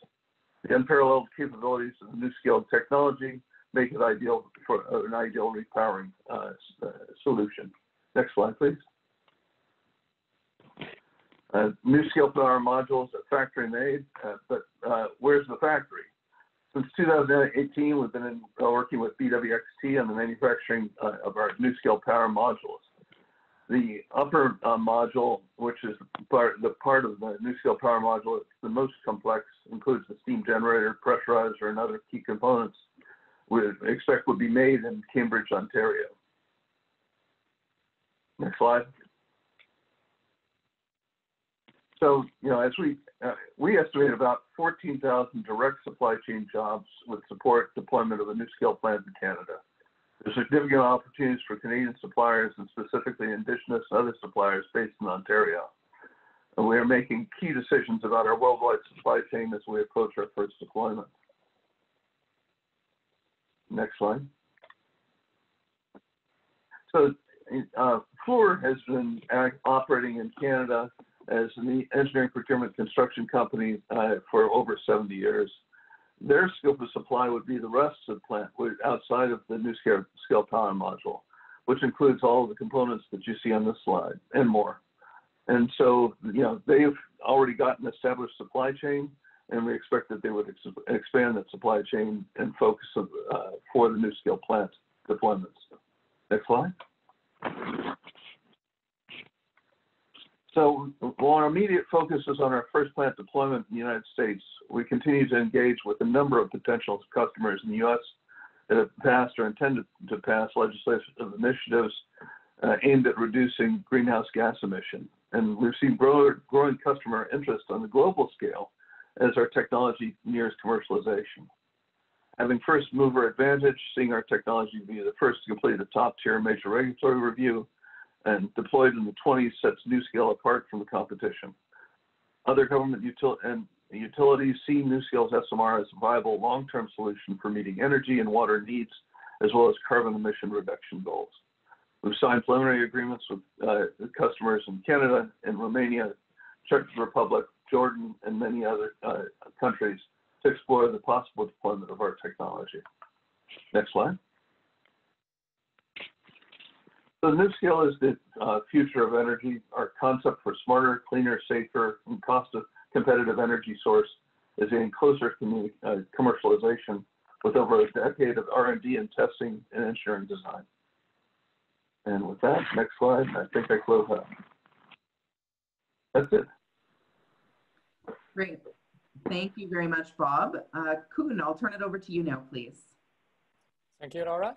The unparalleled capabilities of the NuScale technology make it ideal for an ideal repowering solution. Next slide, please. NuScale power modules are factory made, but where's the factory? Since 2018, we've been working with BWXT on the manufacturing of our NuScale power modules. The upper module, which is part of the NuScale power module, it's the most complex, includes the steam generator, pressurizer, and other key components we expect would be made in Cambridge, Ontario. Next slide. So, as we estimate about 14,000 direct supply chain jobs would support deployment of a NuScale plant in Canada. There's significant opportunities for Canadian suppliers and specifically Indigenous and other suppliers based in Ontario. And we are making key decisions about our worldwide supply chain as we approach our first deployment. Next slide. So Fluor has been operating in Canada as an engineering procurement construction company for over 70 years. Their scope of supply would be the rest of the plant outside of the NuScale power module, which includes all of the components that you see on this slide and more. And so, they've already got an established supply chain, and we expect that they would expand that supply chain and focus for the NuScale plant deployments. Next slide. So while our immediate focus is on our first plant deployment in the United States, we continue to engage with a number of potential customers in the U.S. that have passed or intended to pass legislative initiatives aimed at reducing greenhouse gas emission. And we've seen growing customer interest on the global scale as our technology nears commercialization. Having first mover advantage, seeing our technology be the first to complete a top-tier major regulatory review, and deployed in the 20s sets NuScale apart from the competition. Other government utilities see NuScale's SMR as a viable long-term solution for meeting energy and water needs, as well as carbon emission reduction goals. We've signed preliminary agreements with customers in Canada and Romania, Czech Republic, Jordan, and many other countries to explore the possible deployment of our technology. Next slide. So NuScale is the future of energy. Our concept for smarter, cleaner, safer, and cost-competitive energy source is in closer commercialization with over a decade of R&D and testing and engineering design. And with that, next slide, I think I close out. That's it. Great. Thank you very much, Bob. Koen, I'll turn it over to you now, please. Thank you, Laura.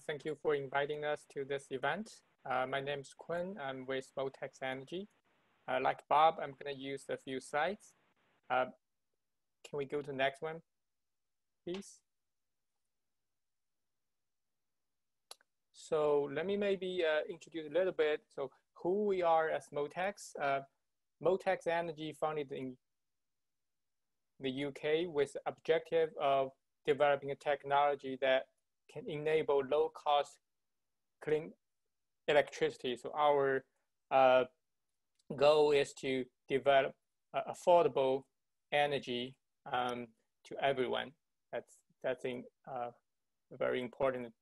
Thank you for inviting us to this event. My name is Koen. I'm with Motex Energy. Like Bob, I'm going to use a few slides. Can we go to the next one, please? So let me maybe introduce a little bit. So who we are as Motex. Motex Energy founded in the UK with the objective of developing a technology that can enable low-cost, clean electricity. So our goal is to develop affordable energy to everyone. That's very important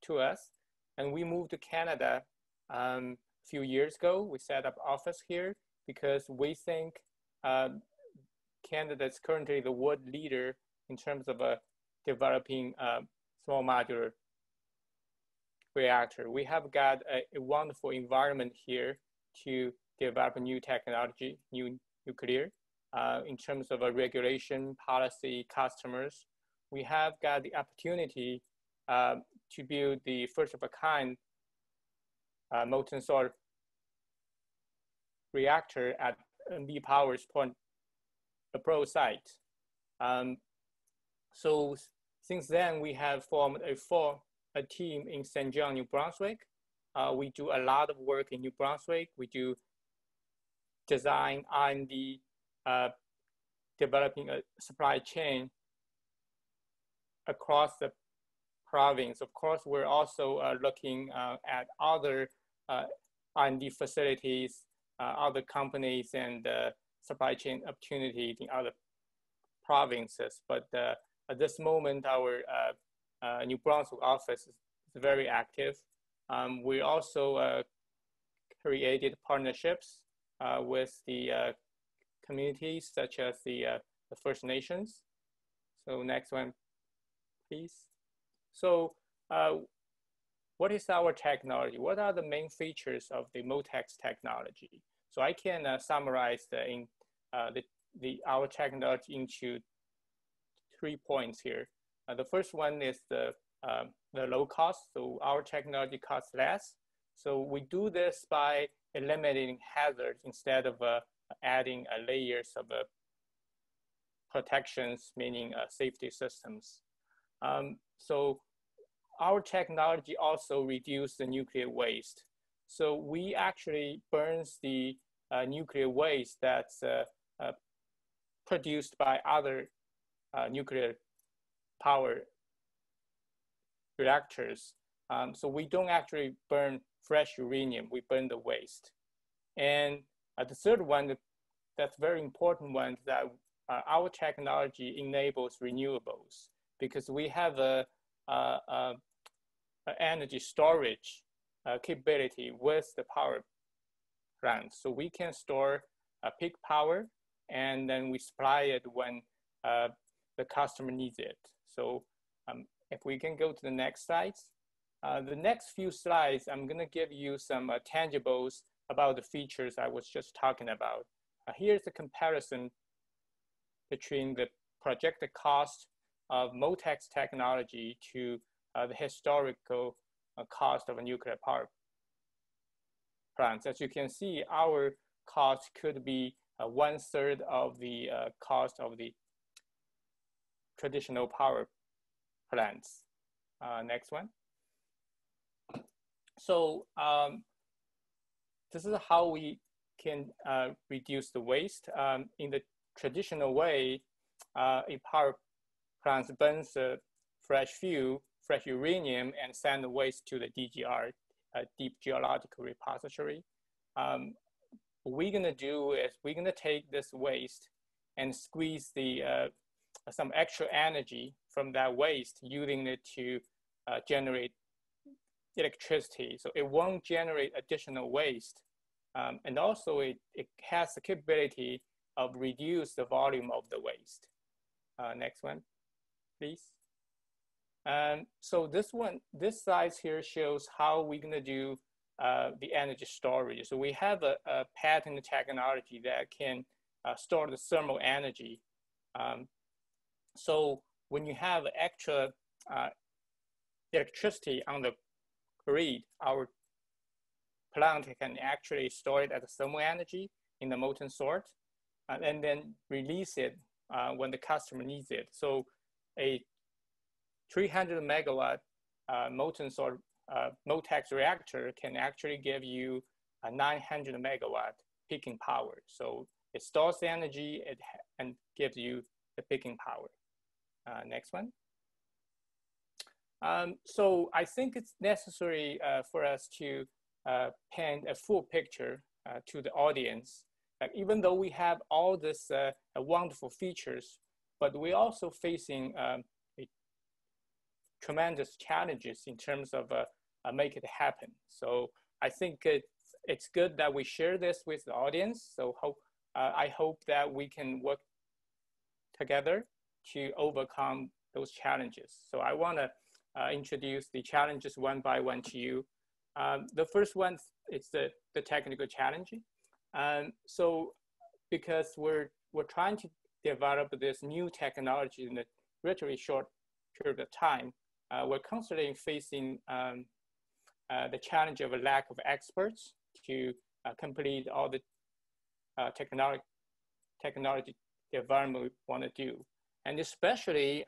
to us. And we moved to Canada a few years ago. We set up office here because we think Canada is currently the world leader in terms of developing small modular reactor. We have got a wonderful environment here to develop new technology, new nuclear, in terms of a regulation, policy, customers. We have got the opportunity to build the first of a kind molten salt reactor at NV Power's Point Lepreau site. So since then, we have formed a team in St. John, New Brunswick. We do a lot of work in New Brunswick. We do design, R&D, developing a supply chain across the province. Of course, we're also looking at other R&D facilities, other companies, and supply chain opportunities in other provinces. But at this moment, our New Brunswick office is very active. We also created partnerships with the communities such as the First Nations. So next one, please. So what is our technology? What are the main features of the MOTEX technology? So I can summarize our technology into 3 points here. The first one is the low cost. So our technology costs less. So we do this by eliminating hazards instead of adding layers of protections, meaning safety systems. So our technology also reduces the nuclear waste. So we actually burn the nuclear waste that's produced by other nuclear power reactors. So we don't actually burn fresh uranium, we burn the waste. And the third one, that's very important one, that our technology enables renewables because we have a energy storage capability with the power plant. So we can store peak power and then we supply it when the customer needs it. So if we can go to the next slides. The next few slides, I'm gonna give you some tangibles about the features I was just talking about. Here's a comparison between the projected cost of MOTEX technology to the historical cost of a nuclear power plant. As you can see, our cost could be 1/3 of the cost of the traditional power plants. Next one. So this is how we can reduce the waste. In the traditional way, a power plant burns fresh fuel, fresh uranium, and send the waste to the DGR, Deep Geological Repository. What we're gonna do is we're gonna take this waste and squeeze the some extra energy from that waste, using it to generate electricity. So it won't generate additional waste. And also it has the capability of reduce the volume of the waste. Next one, please. So this slide here shows how we're gonna do the energy storage. So we have a patented technology that can store the thermal energy. So when you have extra electricity on the grid, our plant can actually store it as thermal energy in the molten salt and then release it when the customer needs it. So a 300 megawatt molten salt MOTEX reactor can actually give you a 900 megawatt peaking power. So it stores the energy and gives you the peaking power. Next one. So I think it's necessary for us to paint a full picture to the audience. Like, even though we have all these wonderful features, but we're also facing tremendous challenges in terms of make it happen. So I think it's good that we share this with the audience. So I hope that we can work together to overcome those challenges. So I want to introduce the challenges one by one to you. The first one is the technical challenge. So because we're trying to develop this new technology in a relatively short period of time, we're constantly facing the challenge of a lack of experts to complete all the technology development we want to do. And especially,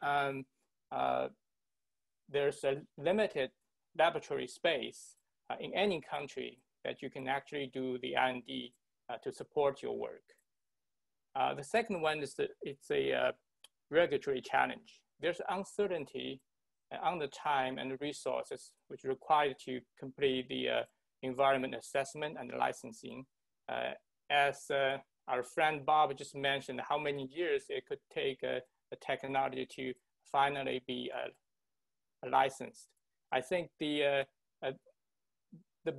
there's a limited laboratory space in any country that you can actually do the R&D to support your work. The second one is that it's a regulatory challenge. There's uncertainty on the time and the resources which are required to complete the environment assessment and licensing. As our friend Bob just mentioned, how many years it could take a technology to finally be licensed. I think the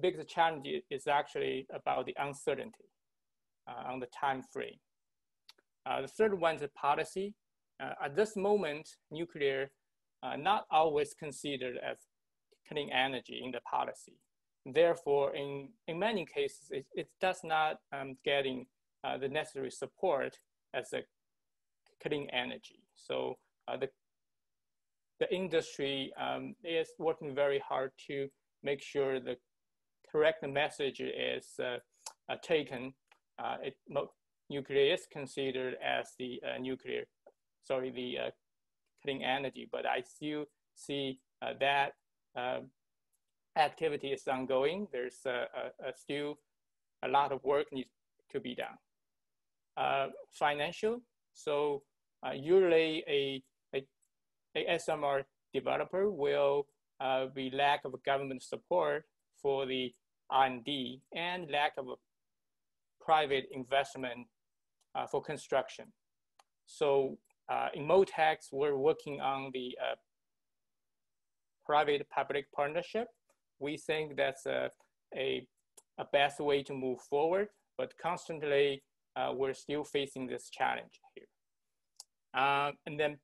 biggest challenge is actually about the uncertainty on the time frame. The third one is policy. At this moment, nuclear not always considered as clean energy in the policy. Therefore, in many cases, it does not getting the necessary support as a clean energy. So the industry is working very hard to make sure the correct message is taken. Nuclear is considered as the clean energy, but I still see that activity is ongoing. There's still a lot of work needs to be done. Financial, so usually a SMR developer will be lack of government support for the R&D and lack of private investment for construction. So in MOTEX, we're working on the private-public partnership. We think that's a best way to move forward, but constantly we're still facing this challenge here. And then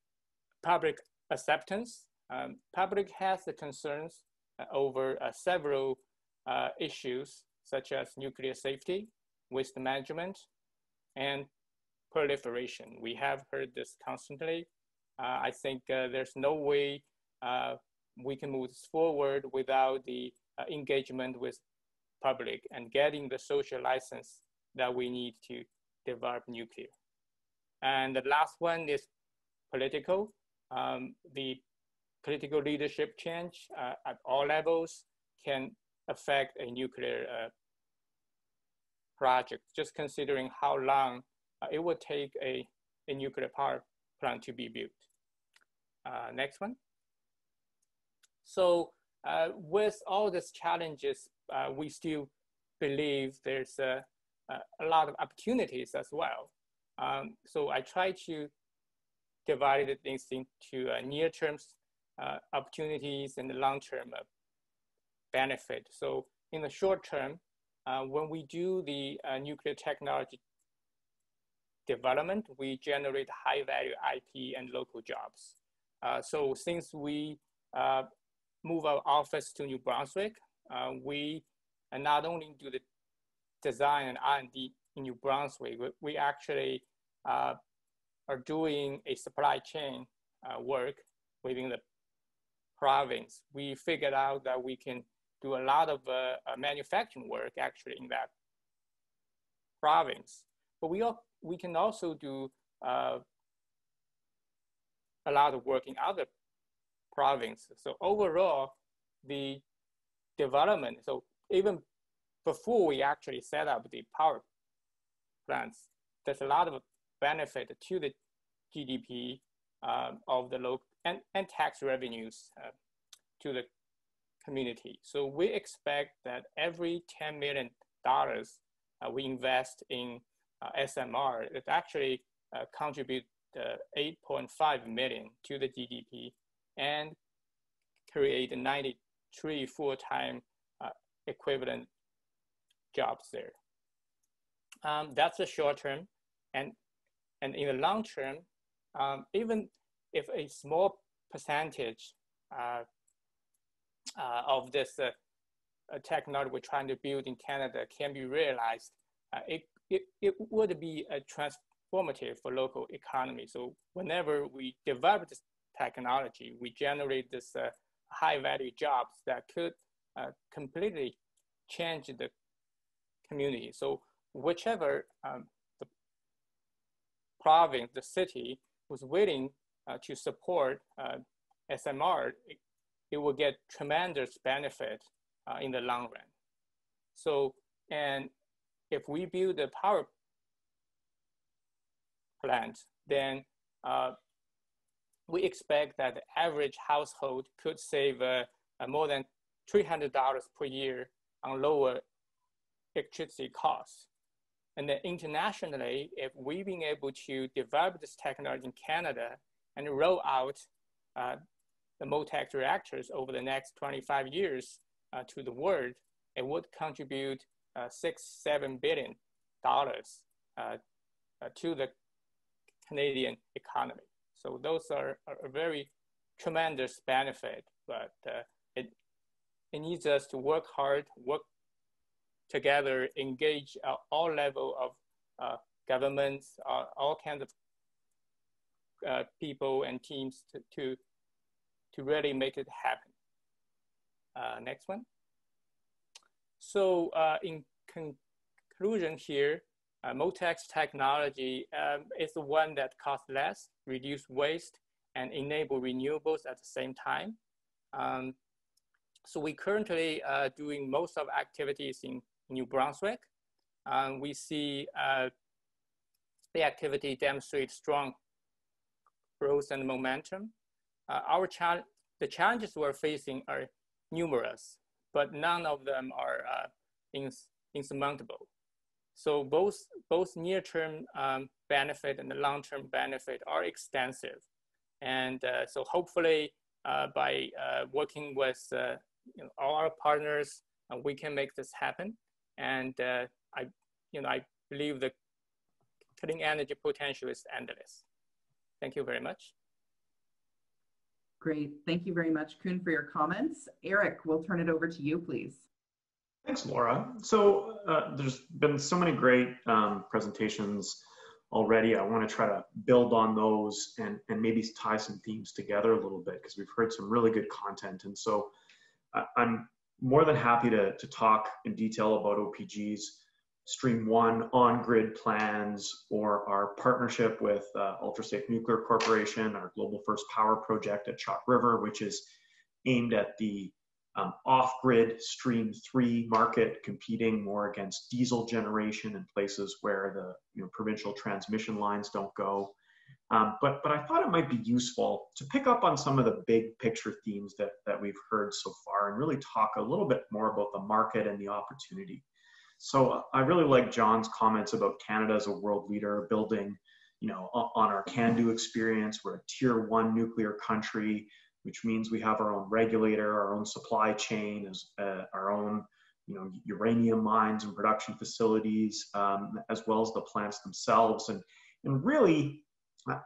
public acceptance. Public has the concerns over several issues, such as nuclear safety, waste management, and proliferation. We have heard this constantly. I think there's no way we can move this forward without the engagement with public and getting the social license that we need to develop nuclear. And the last one is political. The political leadership change at all levels can affect a nuclear project, just considering how long it would take a nuclear power plant to be built. Next one. So with all these challenges, we still believe there's a lot of opportunities as well. So I try to divide things into near-term opportunities and long-term benefit. So in the short term, when we do the nuclear technology development, we generate high-value IP and local jobs. So since we move our office to New Brunswick, we not only do the design and R&D in New Brunswick, we actually are doing a supply chain work within the province. We figured out that we can do a lot of manufacturing work actually in that province. But we can also do a lot of work in other provinces. So overall, the development, so even before we actually set up the power plants, there's a lot of benefit to the GDP of the local and tax revenues to the community. So we expect that every $10 million we invest in SMR, it actually contribute 8.5 million to the GDP and create 93 full-time equivalent jobs there. That's the short term. And in the long term, even if a small percentage of this technology we're trying to build in Canada can be realized, it would be a transformative for local economy. So whenever we develop this technology, we generate this high value jobs that could completely change the community. So whichever the province, the city was willing to support SMR, it will get tremendous benefit in the long run. So, and if we build a power plant, then we expect that the average household could save more than $300 per year on lower electricity costs. And then internationally, if we've been able to develop this technology in Canada and roll out the Motex reactors over the next 25 years to the world, it would contribute $6-7 billion to the Canadian economy. So those are a very tremendous benefit, but it needs us to work hard, work together, engage all level of governments, all kinds of people and teams to really make it happen. Next one. So in conclusion here, Motex technology is the one that costs less, reduce waste, and enable renewables at the same time. So we currently doing most of activities in New Brunswick. We see the activity demonstrates strong growth and momentum. The challenges we're facing are numerous, but none of them are insurmountable. So both near-term benefit and the long-term benefit are extensive. And so hopefully by working with all our partners, we can make this happen. And I believe the clean energy potential is endless. Thank you very much. Great. Thank you very much, Koen, for your comments. Eric, we'll turn it over to you, please. Thanks, Laura. So there's been so many great presentations already. I want to try to build on those and maybe tie some themes together a little bit because we've heard some really good content. And so I'm more than happy to talk in detail about OPG's Stream 1 on-grid plans or our partnership with Ultrasafe Nuclear Corporation, our Global First Power project at Chalk River, which is aimed at the off-grid Stream 3 market, competing more against diesel generation in places where the provincial transmission lines don't go. But I thought it might be useful to pick up on some of the big picture themes that we've heard so far and really talk a little bit more about the market and the opportunity. So I really like John's comments about Canada as a world leader, building, on our can-do experience. We're a tier 1 nuclear country, which means we have our own regulator, our own supply chain, our own, uranium mines and production facilities, as well as the plants themselves. And really,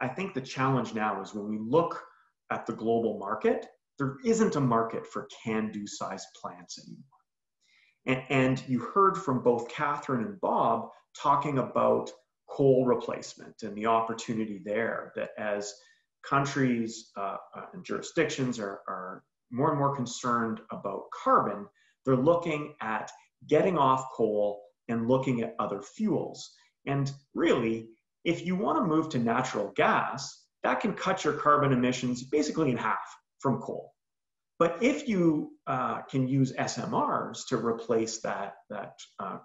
I think the challenge now is when we look at the global market, there isn't a market for can-do sized plants anymore. And you heard from both Catherine and Bob talking about coal replacement and the opportunity there, that as countries and jurisdictions are more and more concerned about carbon, they're looking at getting off coal and looking at other fuels. And really, if you want to move to natural gas, that can cut your carbon emissions basically in half from coal. But if you can use SMRs to replace that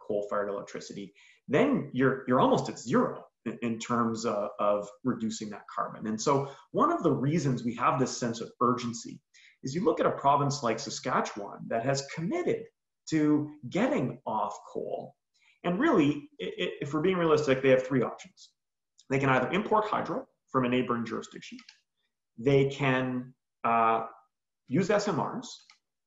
coal-fired electricity, then you're almost at zero in terms of reducing that carbon. And so one of the reasons we have this sense of urgency is you look at a province like Saskatchewan that has committed to getting off coal. And really, if we're being realistic, they have three options. They can either import hydro from a neighboring jurisdiction. They can use SMRs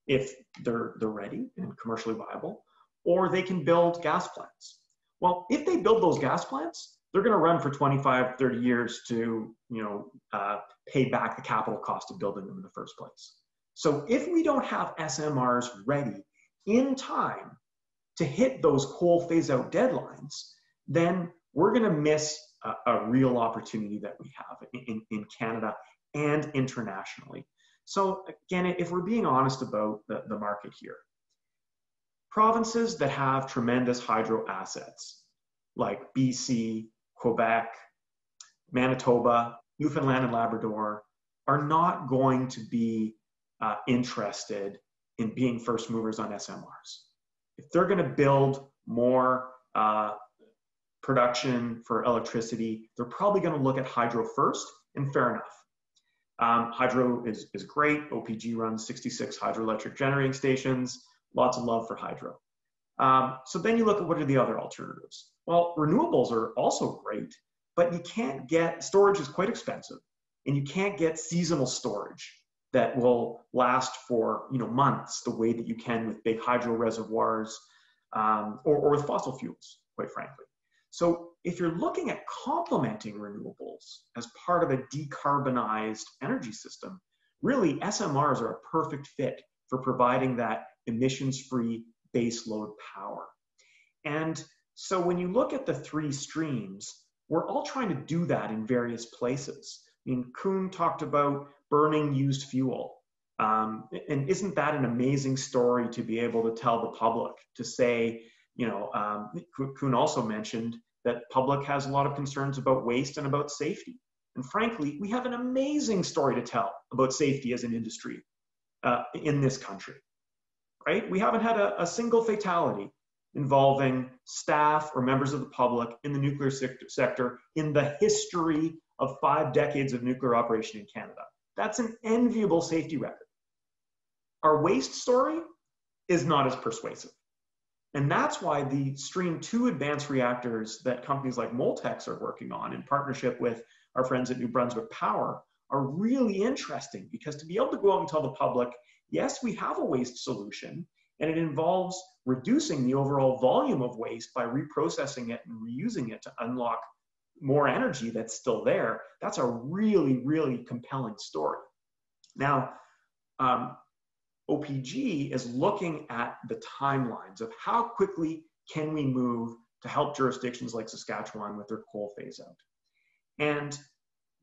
if they're ready and commercially viable, or they can build gas plants. Well, if they build those gas plants, they're going to run for 25, 30 years to, pay back the capital cost of building them in the first place. So if we don't have SMRs ready in time to hit those coal phase out deadlines, then we're going to miss a real opportunity that we have in Canada and internationally. So again, if we're being honest about the market here, provinces that have tremendous hydro assets like BC, Quebec, Manitoba, Newfoundland and Labrador are not going to be interested in being first movers on SMRs. If they're going to build more production for electricity, they're probably going to look at hydro first, and fair enough. Hydro is great. OPG runs 66 hydroelectric generating stations. Lots of love for hydro. So then you look at what are the other alternatives. Well, renewables are also great, but you can't get, storage is quite expensive, and you can't get seasonal storage that will last for months the way that you can with big hydro reservoirs or with fossil fuels, quite frankly. So if you're looking at complementing renewables as part of a decarbonized energy system, really SMRs are a perfect fit for providing that emissions-free baseload power. And so when you look at the three streams, we're all trying to do that in various places. I mean, Koen talked about burning used fuel. And isn't that an amazing story to be able to tell the public, to say, Koen also mentioned that public has a lot of concerns about waste and about safety. And frankly, we have an amazing story to tell about safety as an industry in this country, right? We haven't had a single fatality involving staff or members of the public in the nuclear sector in the history of 5 decades of nuclear operation in Canada. That's an enviable safety record. Our waste story is not as persuasive. And that's why the Stream 2 advanced reactors that companies like Moltex are working on in partnership with our friends at New Brunswick Power are really interesting, because to be able to go out and tell the public, yes, we have a waste solution, and it involves reducing the overall volume of waste by reprocessing it and reusing it to unlock more energy that's still there. That's a really, really compelling story. Now, OPG is looking at the timelines of how quickly can we move to help jurisdictions like Saskatchewan with their coal phase out. And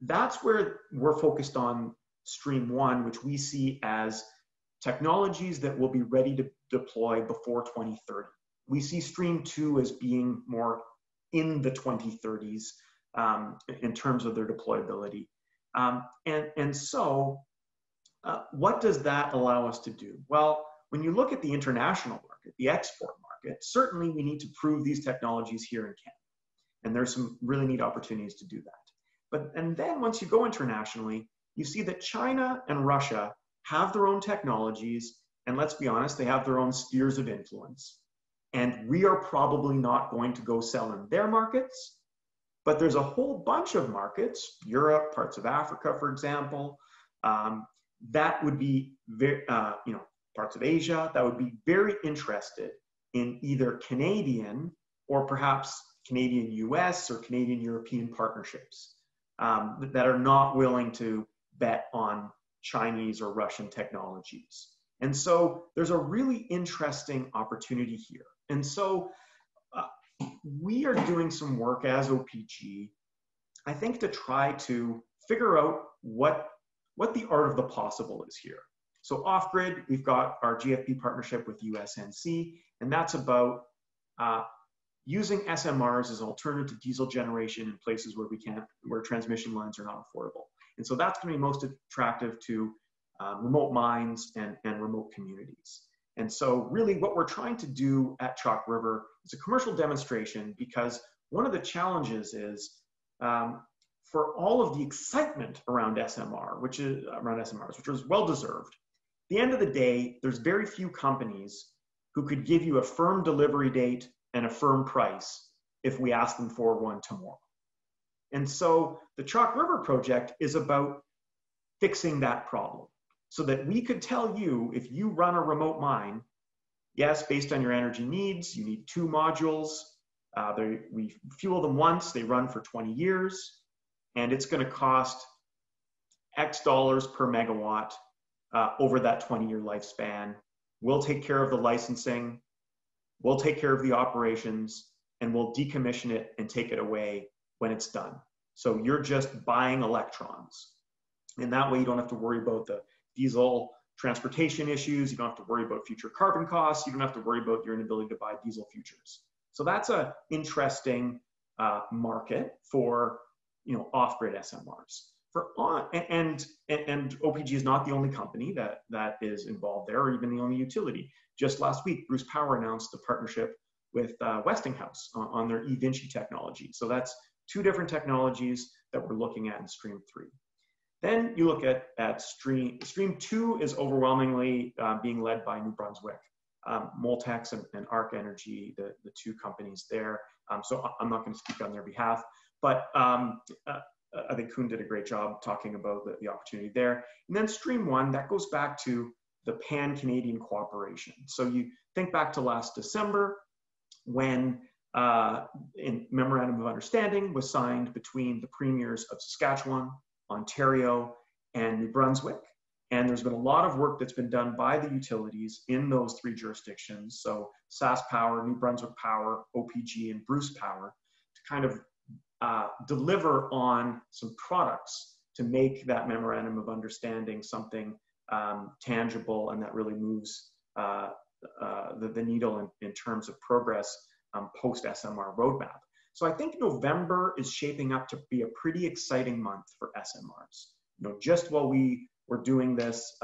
that's where we're focused on Stream 1, which we see as technologies that will be ready to deploy before 2030. We see Stream 2 as being more in the 2030s in terms of their deployability. So what does that allow us to do? Well, when you look at the international market, the export market, certainly we need to prove these technologies here in Canada. And there's some really neat opportunities to do that. And then once you go internationally, you see that China and Russia have their own technologies, and let's be honest, they have their own spheres of influence. And we are probably not going to go sell in their markets, but there's a whole bunch of markets, Europe, parts of Africa, for example, that would be very, parts of Asia, that would be very interested in either Canadian or perhaps Canadian US or Canadian European partnerships that are not willing to bet on Chinese or Russian technologies. And so there's a really interesting opportunity here. And so we are doing some work as OPG, I think, to try to figure out what the art of the possible is here. So off-grid, we've got our GFP partnership with USNC, and that's about using SMRs as an alternative to diesel generation in places where transmission lines are not affordable. And so that's going to be most attractive to remote mines and remote communities. And so really what we're trying to do at Chalk River is a commercial demonstration, because one of the challenges is for all of the excitement around SMRs, which is well-deserved, the end of the day, there's very few companies who could give you a firm delivery date and a firm price if we ask them for one tomorrow. And so the Chalk River project is about fixing that problem so that we could tell you, if you run a remote mine, yes, based on your energy needs, you need 2 modules. We fuel them once, they run for 20 years, and it's going to cost X dollars per megawatt over that 20-year lifespan. We'll take care of the licensing, we'll take care of the operations, and we'll decommission it and take it away when it's done. So you're just buying electrons. And that way you don't have to worry about the diesel transportation issues, you don't have to worry about future carbon costs, you don't have to worry about your inability to buy diesel futures. So that's an interesting market for off-grid SMRs. And OPG is not the only company that is involved there, or even the only utility. Just last week, Bruce Power announced a partnership with Westinghouse on their eVinci technology. So that's 2 different technologies that we're looking at in Stream 3. Then you look at Stream 2 is overwhelmingly being led by New Brunswick, Moltex and Arc Energy, the 2 companies there. So I'm not going to speak on their behalf, but I think Koen did a great job talking about the opportunity there. And then Stream 1, that goes back to the Pan-Canadian cooperation. So you think back to last December when in Memorandum of Understanding was signed between the premiers of Saskatchewan, Ontario, and New Brunswick. And there's been a lot of work that's been done by the utilities in those 3 jurisdictions. So SaskPower, New Brunswick Power, OPG, and Bruce Power to kind of deliver on some products to make that Memorandum of Understanding something tangible and that really moves the needle in terms of progress post-SMR roadmap. So I think November is shaping up to be a pretty exciting month for SMRs. Just while we were doing this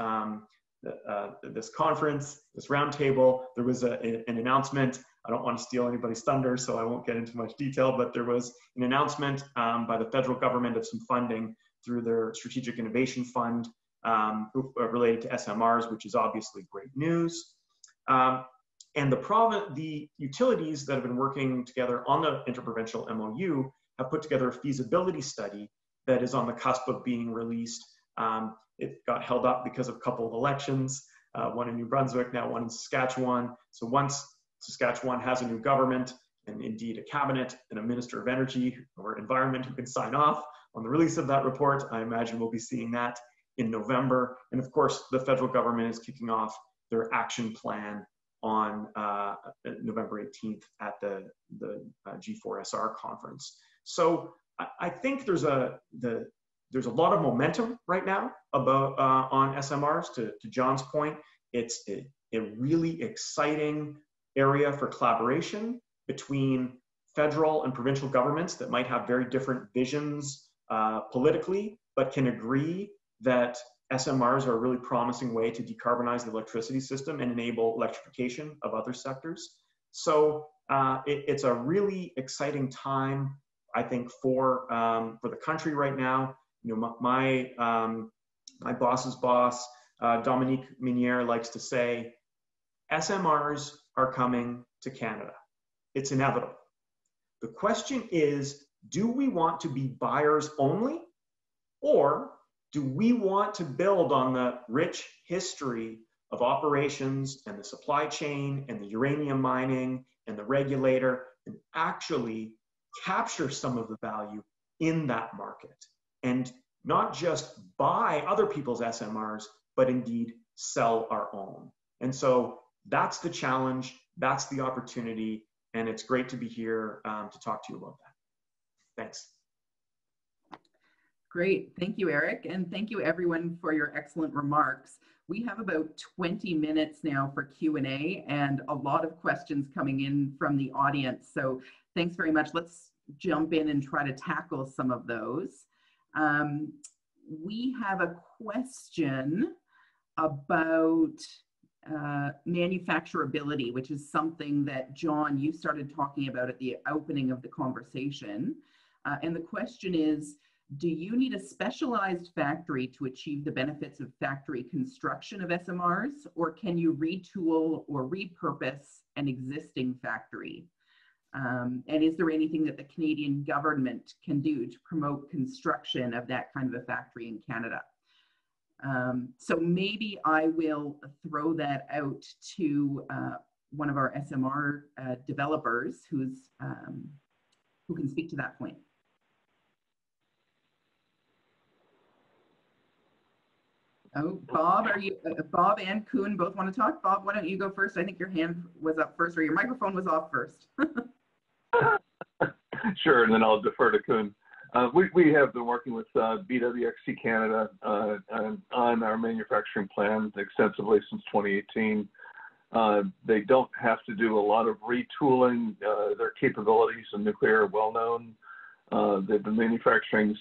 this conference, this roundtable, there was an announcement. I don't want to steal anybody's thunder, so I won't get into much detail, but there was an announcement by the federal government of some funding through their Strategic Innovation Fund related to SMRs, which is obviously great news. And the utilities that have been working together on the interprovincial MOU have put together a feasibility study that is on the cusp of being released. It got held up because of a couple of elections, one in New Brunswick, now one in Saskatchewan. So once Saskatchewan has a new government and indeed a cabinet and a minister of energy or environment who can sign off on the release of that report, I imagine we'll be seeing that in November. And of course, the federal government is kicking off their action plan on November 18th at the G4SR conference. So I think there's a lot of momentum right now about on SMRs. To John's point, it's a really exciting area for collaboration between federal and provincial governments that might have very different visions politically, but can agree that SMRs are a really promising way to decarbonize the electricity system and enable electrification of other sectors. So it's a really exciting time, I think, for the country right now. My boss's boss, Dominique Minière, likes to say, SMRs are coming to Canada. It's inevitable. The question is, do we want to be buyers only, or do we want to build on the rich history of operations and the supply chain and the uranium mining and the regulator and actually capture some of the value in that market and not just buy other people's SMRs, but indeed sell our own? And so that's the challenge, that's the opportunity, and it's great to be here to talk to you about that. Thanks. Great, thank you, Eric, and thank you everyone for your excellent remarks. We have about 20 minutes now for Q&A and a lot of questions coming in from the audience. So thanks very much. Let's jump in and try to tackle some of those. We have a question about manufacturability, which is something that, John, you started talking about at the opening of the conversation. And the question is, Do you need a specialized factory to achieve the benefits of factory construction of SMRs, or can you retool or repurpose an existing factory? And is there anything that the Canadian government can do to promote construction of that kind of a factory in Canada? So maybe I will throw that out to one of our SMR developers who can speak to that point. Oh, Bob, are you, Bob and Koen both want to talk? Bob, why don't you go first? I think your hand was up first, or your microphone was off first. Sure, and then I'll defer to Koen. We have been working with BWXT Canada on our manufacturing plan extensively since 2018. They don't have to do a lot of retooling. Their capabilities in nuclear are well known. They've been manufacturing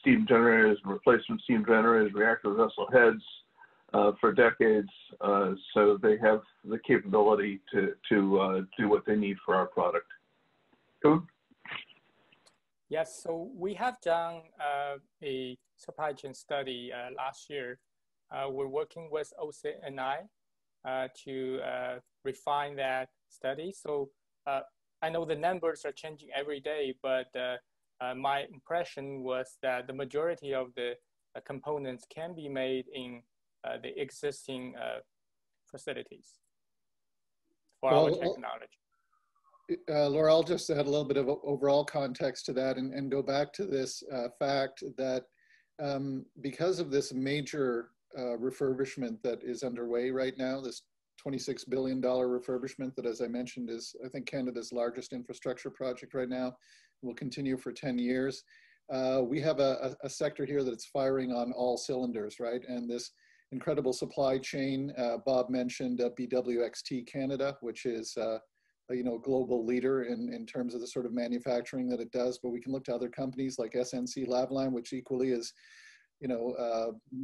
steam generators, replacement steam generators, reactor vessel heads for decades. So they have the capability to do what they need for our product. Koen? Yes, so we have done a supply chain study last year. We're working with OCNI to refine that study. So I know the numbers are changing every day, but my impression was that the majority of the components can be made in the existing facilities for our technology. Laura, I'll just add a little bit of overall context to that and go back to this fact that because of this major refurbishment that is underway right now, this $26 billion refurbishment that, as I mentioned, is, I think, Canada's largest infrastructure project right now, will continue for 10 years. We have a sector here that's firing on all cylinders, right? And this incredible supply chain, Bob mentioned BWXT Canada, which is global leader in terms of the sort of manufacturing that it does, but we can look to other companies like SNC-Lavalin, which equally is,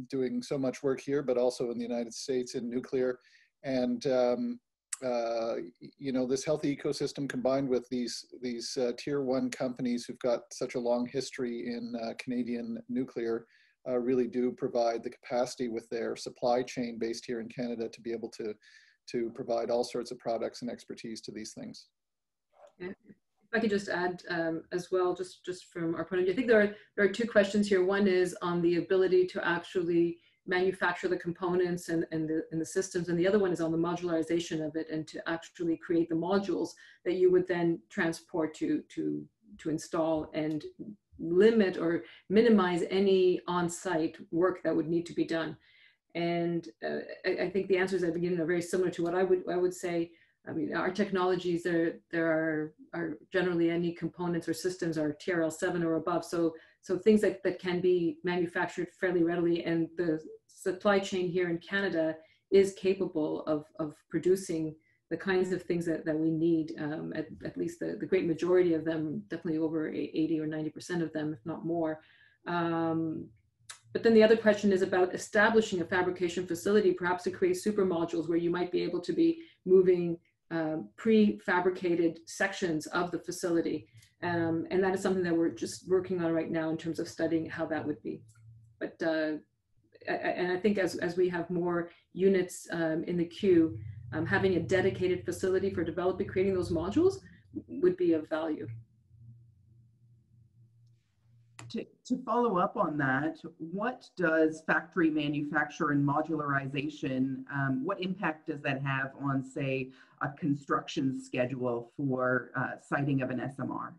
doing so much work here, but also in the United States in nuclear. And, this healthy ecosystem combined with these tier one companies who've got such a long history in Canadian nuclear really do provide the capacity with their supply chain based here in Canada to be able to provide all sorts of products and expertise to these things. Yeah. If I could just add as well, just from our point of view, I think there are two questions here. One is on the ability to actually manufacture the components and the systems, and the other one is on the modularization of it and to actually create the modules that you would then transport to install and limit or minimize any on-site work that would need to be done. And I think the answers at the beginning are very similar to what I would say. I mean, our technologies, there are generally any components or systems are TRL 7 or above. So things that can be manufactured fairly readily, and the supply chain here in Canada is capable of producing the kinds of things that we need, at least the great majority of them, definitely over 80 or 90% of them, if not more. But then the other question is about establishing a fabrication facility, perhaps to create super modules where you might be able to be moving prefabricated sections of the facility. And that is something that we're just working on right now in terms of studying how that would be. But, and I think as we have more units in the queue, having a dedicated facility for developing, creating those modules would be of value. To follow up on that, what does factory manufacture and modularization, what impact does that have on, say, a construction schedule for siting of an SMR?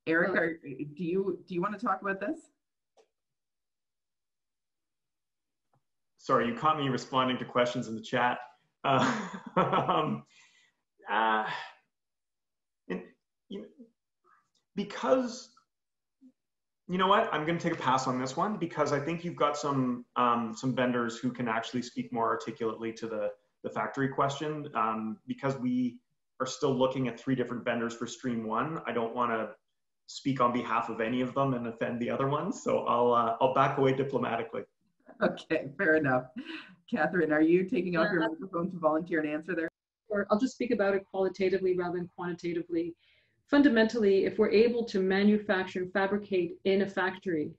Eric, do you want to talk about this? Sorry, you caught me responding to questions in the chat. Because, you know what, I'm going to take a pass on this one because I think you've got some vendors who can actually speak more articulately to the factory question. Because we are still looking at 3 different vendors for Stream 1, I don't want to speak on behalf of any of them and offend the other ones. So I'll back away diplomatically. Okay, fair enough. Catherine, are you taking off your microphone to volunteer and answer there? Or I'll just speak about it qualitatively rather than quantitatively. fundamentally, if we're able to manufacture and fabricate in a factory,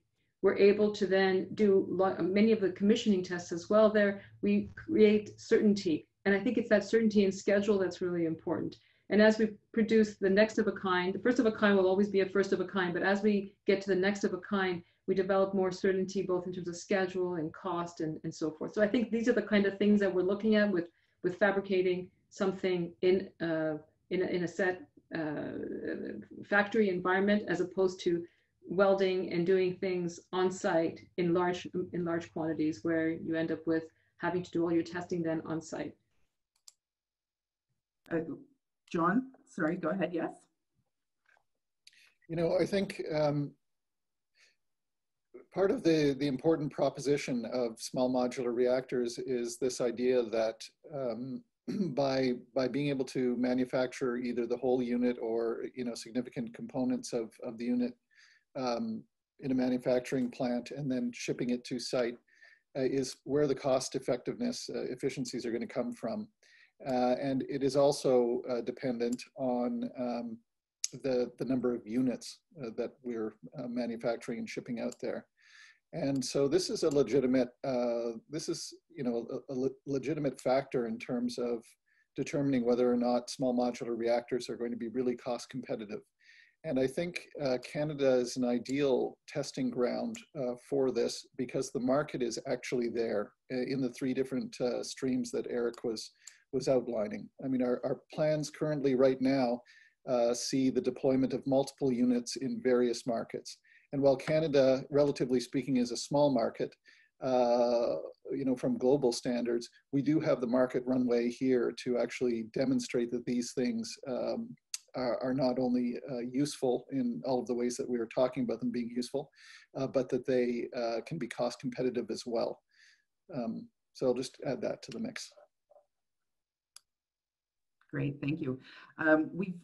we're able to then do many of the commissioning tests as well. There, we create certainty. And I think it's that certainty and schedule that's really important. And as we produce the next of a kind, the first of a kind will always be a first of a kind, but as we get to the next of a kind, we develop more certainty, both in terms of schedule and cost and so forth. So I think these are the kind of things that we're looking at with fabricating something in a set factory environment, as opposed to welding and doing things on site in large quantities, where you end up with having to do all your testing then on site. John, sorry, go ahead. Yes. You know, I think part of the important proposition of small modular reactors is this idea that by being able to manufacture either the whole unit or, you know, significant components of the unit in a manufacturing plant and then shipping it to site is where the cost effectiveness efficiencies are going to come from. And it is also dependent on the number of units that we're manufacturing and shipping out there. And so this is a legitimate, legitimate factor in terms of determining whether or not small modular reactors are going to be really cost competitive. And I think Canada is an ideal testing ground for this, because the market is actually there in the three different streams that Eric was outlining. I mean, our plans currently right now see the deployment of multiple units in various markets. And while Canada, relatively speaking, is a small market, you know, from global standards, we do have the market runway here to actually demonstrate that these things are not only useful in all of the ways that we were talking about them being useful, but that they can be cost competitive as well. So I'll just add that to the mix. Great, thank you.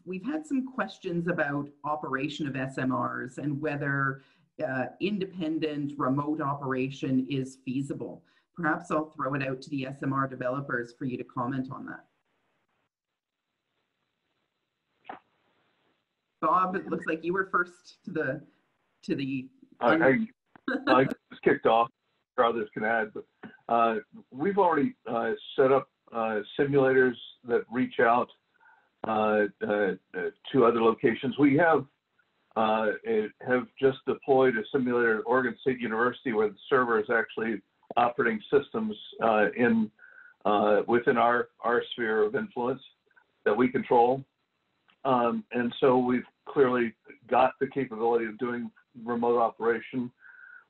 We've had some questions about operation of SMRs and whether independent remote operation is feasible. Perhaps I'll throw it out to the SMR developers for you to comment on that. Bob, it looks like you were first to the. I just kicked off, or others can add, but we've already set up simulators that reach out to other locations. We have just deployed a simulator at Oregon State University, where the server is actually operating systems within our sphere of influence that we control. And so we've clearly got the capability of doing remote operation.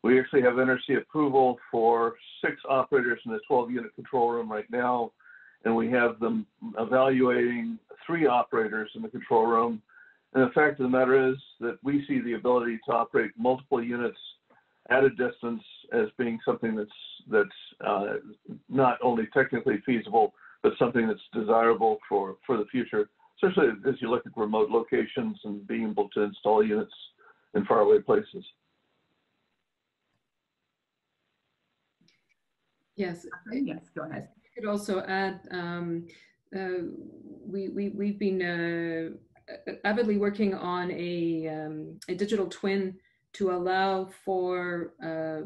We actually have NRC approval for 6 operators in the 12-unit control room right now, and we have them evaluating 3 operators in the control room. And the fact of the matter is that we see the ability to operate multiple units at a distance as being something that's not only technically feasible, but something that's desirable for the future, especially as you look at remote locations and being able to install units in faraway places. Yes. Yes, go ahead. I could also add, we've been avidly working on a digital twin to allow for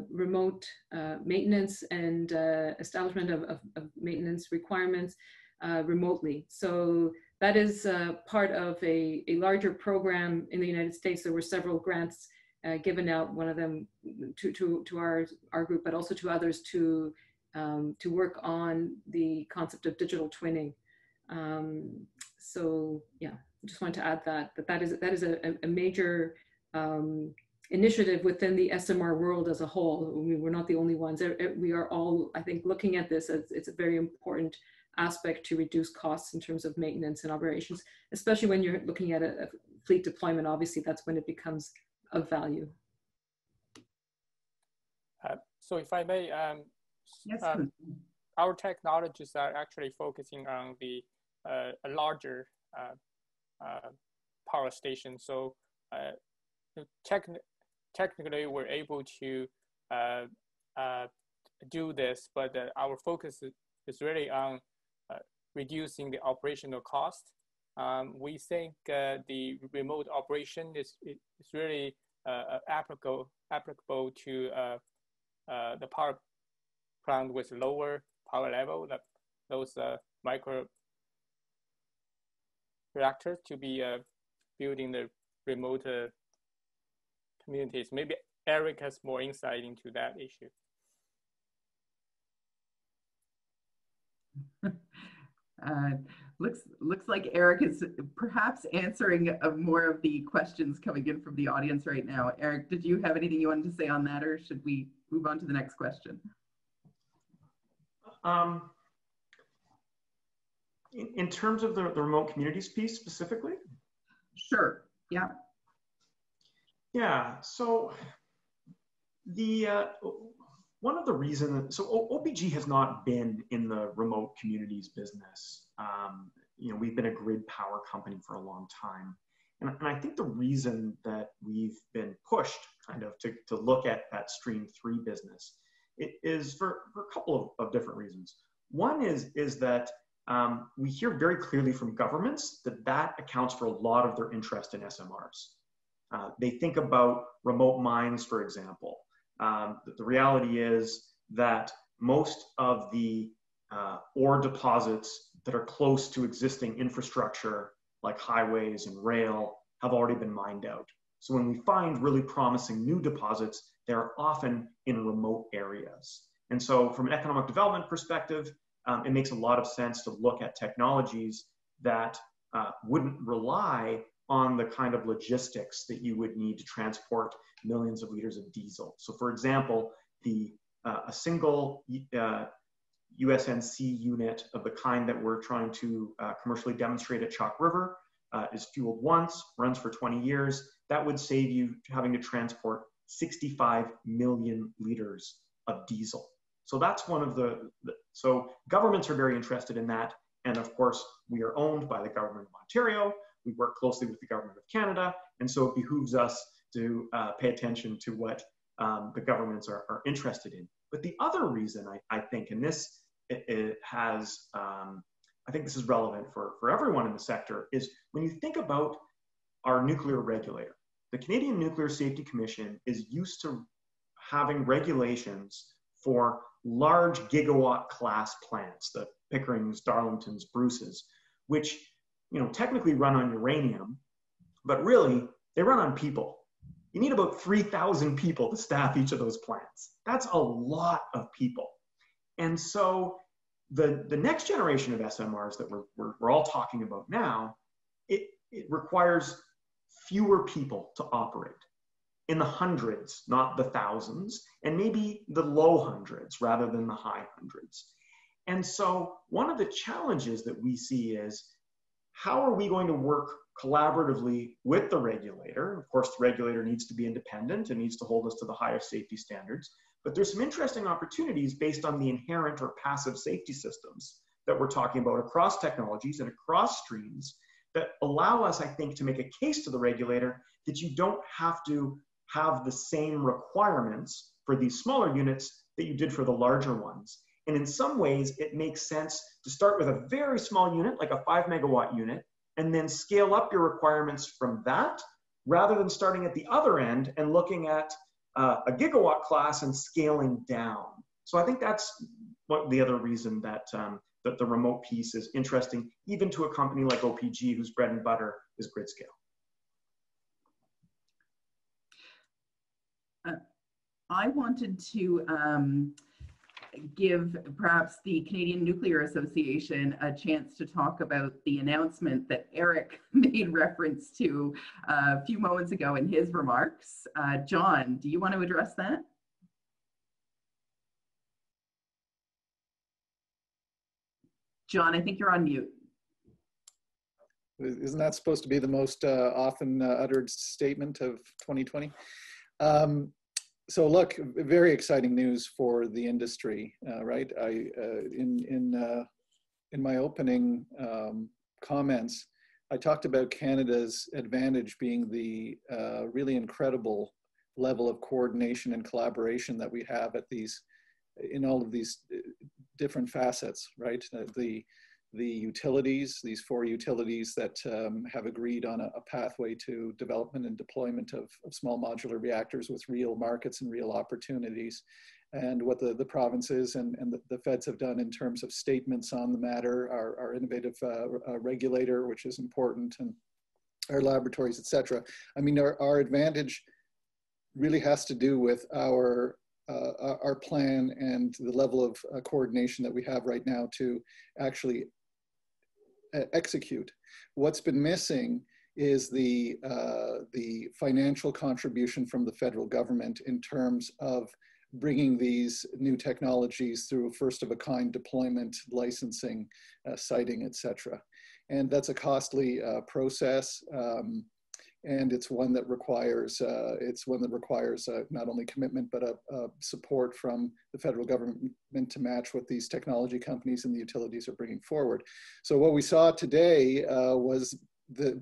remote maintenance and establishment of maintenance requirements remotely. So that is part of a larger program in the United States. There were several grants given out, one of them to our group, but also to others to work on the concept of digital twinning. So yeah, I just wanted to add that is a major initiative within the SMR world as a whole. We're not the only ones. We are all, I think, looking at this as it's a very important aspect to reduce costs in terms of maintenance and operations, especially when you're looking at a fleet deployment. Obviously, that's when it becomes of value. So if I may, Yes, our technologies are actually focusing on the a larger power station. So technically, we're able to do this, but our focus is really on reducing the operational cost we think the remote operation is really applicable to the power plant with lower power level, those micro reactors to be building the remote communities. Maybe Eric has more insight into that issue. Looks like Eric is perhaps answering more of the questions coming in from the audience right now. Eric, did you have anything you wanted to say on that, or should we move on to the next question? In terms of the remote communities piece specifically? Sure, yeah. Yeah, so one of the reasons, so OPG has not been in the remote communities business. You know, we've been a grid power company for a long time. And I think the reason that we've been pushed kind of to look at that Stream 3 business is for a couple of different reasons. One is that we hear very clearly from governments that accounts for a lot of their interest in SMRs. They think about remote mines, for example. The reality is that most of the ore deposits that are close to existing infrastructure, like highways and rail, have already been mined out. So when we find really promising new deposits, they're often in remote areas. And so from an economic development perspective, it makes a lot of sense to look at technologies that wouldn't rely on the kind of logistics that you would need to transport millions of liters of diesel. So for example, a single USNC unit of the kind that we're trying to commercially demonstrate at Chalk River is fueled once, runs for 20 years. That would save you having to transport 65 million liters of diesel. So that's one of so governments are very interested in that. And of course, we are owned by the government of Ontario. We work closely with the government of Canada. And so it behooves us to pay attention to what the governments are interested in. But the other reason I think, and this I think this is relevant for everyone in the sector, is when you think about our nuclear regulator. The Canadian Nuclear Safety Commission is used to having regulations for large gigawatt class plants, the Pickerings, Darlingtons, Bruces, which technically run on uranium, but really they run on people. You need about 3,000 people to staff each of those plants. That's a lot of people. And so the next generation of SMRs that we're all talking about now, it requires fewer people to operate, in the hundreds, not the thousands, and maybe the low hundreds rather than the high hundreds. And so one of the challenges that we see is, how are we going to work collaboratively with the regulator? Of course, the regulator needs to be independent and needs to hold us to the highest safety standards. But there's some interesting opportunities based on the inherent or passive safety systems that we're talking about across technologies and across streams that allow us, I think, to make a case to the regulator that you don't have to have the same requirements for these smaller units that you did for the larger ones. And in some ways, it makes sense to start with a very small unit, like a 5 megawatt unit, and then scale up your requirements from that, rather than starting at the other end and looking at a gigawatt class and scaling down. So I think that's the other reason that, that the remote piece is interesting, even to a company like OPG, whose bread and butter is grid scale. I wanted to give perhaps the Canadian Nuclear Association a chance to talk about the announcement that Eric made reference to a few moments ago in his remarks. John, do you want to address that? John, I think you're on mute. Isn't that supposed to be the most often uttered statement of 2020? So look, very exciting news for the industry, right? In my opening comments, I talked about Canada's advantage being the really incredible level of coordination and collaboration that we have in all of these different facets, right? The the utilities, these 4 utilities that have agreed on a pathway to development and deployment of small modular reactors with real markets and real opportunities, and what the provinces and the feds have done in terms of statements on the matter, our innovative regulator, which is important, and our laboratories, et cetera. I mean, our advantage really has to do with our plan and the level of coordination that we have right now to actually execute. What's been missing is the financial contribution from the federal government in terms of bringing these new technologies through first-of-a-kind deployment, licensing, siting, et cetera. And that's a costly process. And it's one that requires not only commitment but support from the federal government to match what these technology companies and the utilities are bringing forward. So what we saw today was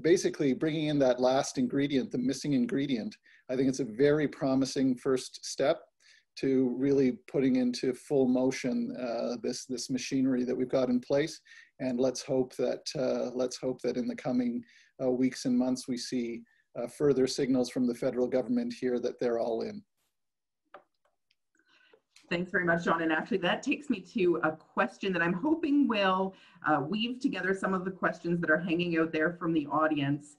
basically bringing in that last ingredient, the missing ingredient. I think it's a very promising first step to really putting into full motion this machinery that we've got in place. And let's hope that in the coming weeks and months we see further signals from the federal government here that they're all in. Thanks very much, John. And actually that takes me to a question that I'm hoping will weave together some of the questions that are hanging out there from the audience.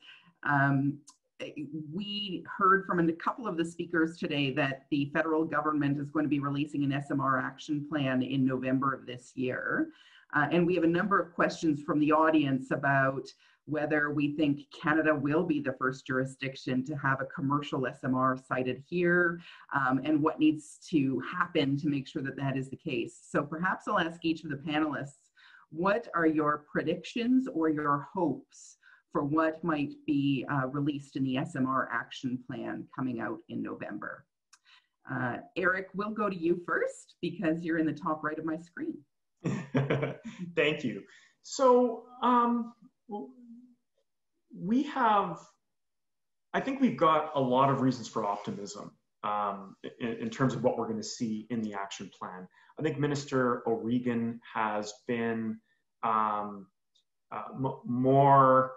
We heard from a couple of the speakers today that the federal government is going to be releasing an SMR action plan in November of this year. And we have a number of questions from the audience about whether we think Canada will be the first jurisdiction to have a commercial SMR sited here, and what needs to happen to make sure that that is the case. So perhaps I'll ask each of the panelists, what are your predictions or your hopes for what might be released in the SMR action plan coming out in November? Eric, we'll go to you first because you're in the top right of my screen. Thank you. So I think we've got a lot of reasons for optimism in terms of what we're going to see in the action plan. I think Minister O'Regan has been more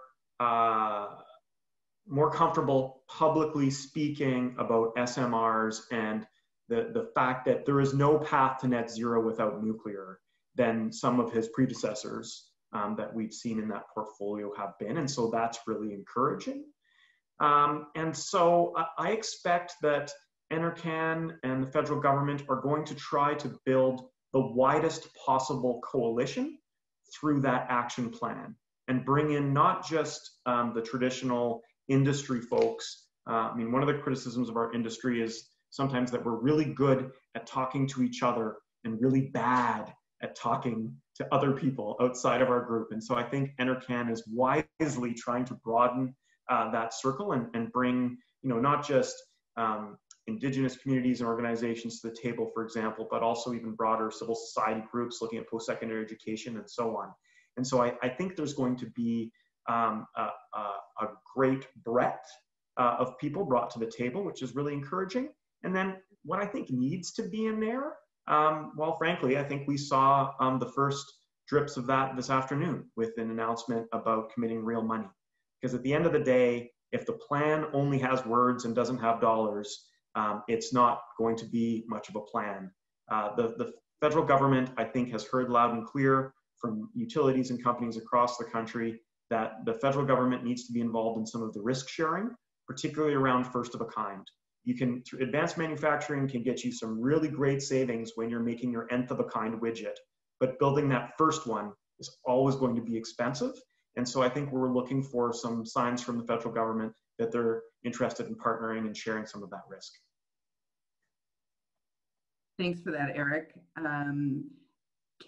comfortable publicly speaking about SMRs and the fact that there is no path to net zero without nuclear than some of his predecessors that we've seen in that portfolio have been. And so that's really encouraging. And so I expect that NRCan and the federal government are going to try to build the widest possible coalition through that action plan and bring in not just the traditional industry folks. I mean, one of the criticisms of our industry is sometimes that we're really good at talking to each other and really bad at talking to other people outside of our group. And so I think NRCan is wisely trying to broaden that circle and bring, not just Indigenous communities and organizations to the table, for example, but also even broader civil society groups looking at post-secondary education and so on. And so I think there's going to be a great breadth of people brought to the table, which is really encouraging. And then what I think needs to be in there, well, frankly, I think we saw the first drips of that this afternoon with an announcement about committing real money. Because at the end of the day, if the plan only has words and doesn't have dollars, it's not going to be much of a plan. The federal government, I think, has heard loud and clear from utilities and companies across the country that the federal government needs to be involved in some of the risk sharing, particularly around first of a kind. Advanced manufacturing can get you some really great savings when you're making your nth of a kind widget, but building that first one is always going to be expensive. And so I think we're looking for some signs from the federal government that they're interested in partnering and sharing some of that risk. Thanks for that, Eric.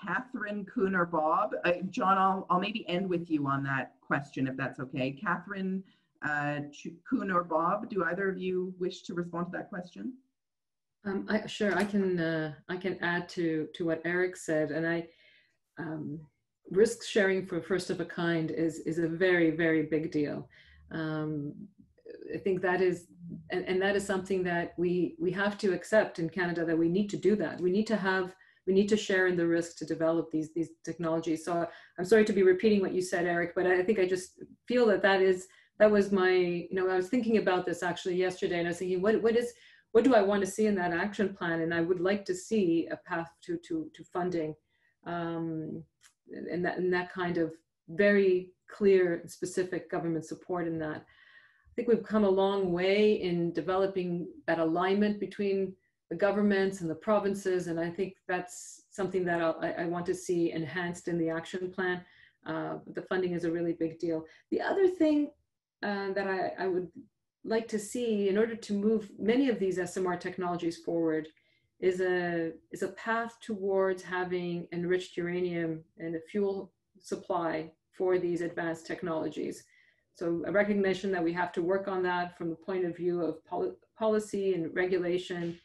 Catherine, Kuhn, or Bob? John, I'll maybe end with you on that question, if that's okay. Catherine, Kuhn, or Bob, do either of you wish to respond to that question? Sure, I can add to what Eric said, and risk sharing for first of a kind is a very, very big deal. I think that is, and that is something that we have to accept in Canada, that we need to do that. We need to have we need to share in the risk to develop these technologies. So I'm sorry to be repeating what you said, Eric, but I think I just feel that was my, you know, I was thinking about this actually yesterday, and I was thinking, what do I want to see in that action plan? And I would like to see a path to funding, and that kind of very clear, specific government support in that. I think we've come a long way in developing that alignment between the governments and the provinces, and I think that's something that I want to see enhanced in the action plan. The funding is a really big deal. The other thing that I would like to see in order to move many of these SMR technologies forward is a path towards having enriched uranium and a fuel supply for these advanced technologies. So a recognition that we have to work on that from the point of view of policy and regulation.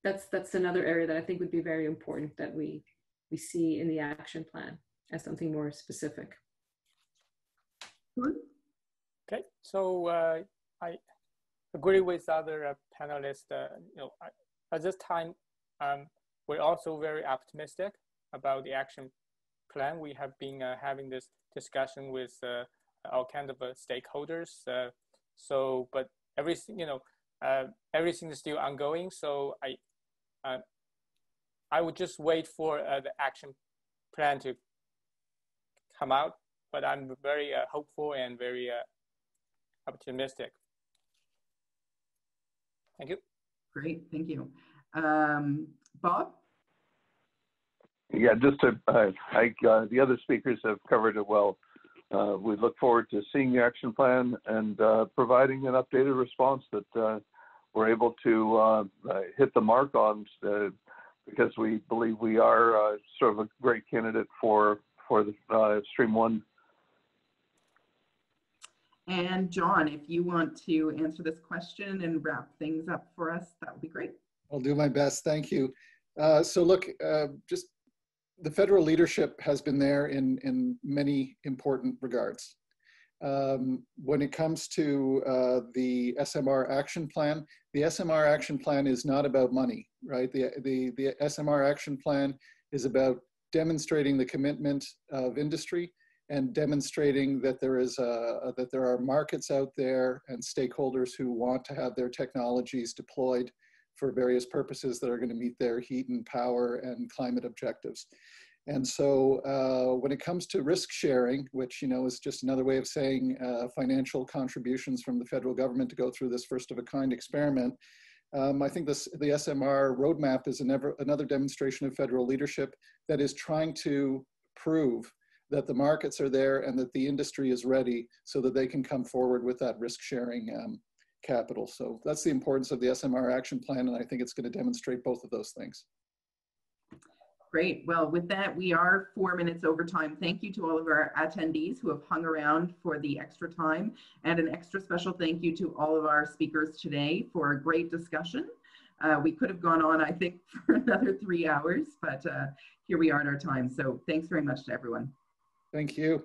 That's another area that I think would be very important that we see in the action plan as something more specific. Okay, so I agree with other panelists. You know, at this time, we're also very optimistic about the action plan. We have been having this discussion with all kind of stakeholders. But everything, you know, everything is still ongoing. So I would just wait for the action plan to come out. But I'm very hopeful and very optimistic. Thank you. Great, thank you. Bob? Yeah, just to, the other speakers have covered it well. We look forward to seeing the action plan and providing an updated response that we're able to hit the mark on, because we believe we are sort of a great candidate for the Stream 1. And John, if you want to answer this question and wrap things up for us, that would be great. I'll do my best. Thank you. So look, just the federal leadership has been there in many important regards. When it comes to the SMR action plan, the SMR action plan is not about money, right? The SMR action plan is about demonstrating the commitment of industry and demonstrating that there are markets out there and stakeholders who want to have their technologies deployed for various purposes that are going to meet their heat and power and climate objectives. And so when it comes to risk sharing, which, you know, is just another way of saying financial contributions from the federal government to go through this first of a kind experiment, I think the SMR roadmap is another demonstration of federal leadership that is trying to prove that the markets are there and that the industry is ready so that they can come forward with that risk sharing capital. So that's the importance of the SMR action plan, and I think it's going to demonstrate both of those things. Great. Well, with that, we are 4 minutes over time. Thank you to all of our attendees who have hung around for the extra time, and an extra special thank you to all of our speakers today for a great discussion. We could have gone on, I think, for another 3 hours, but here we are at our time. So thanks very much to everyone. Thank you.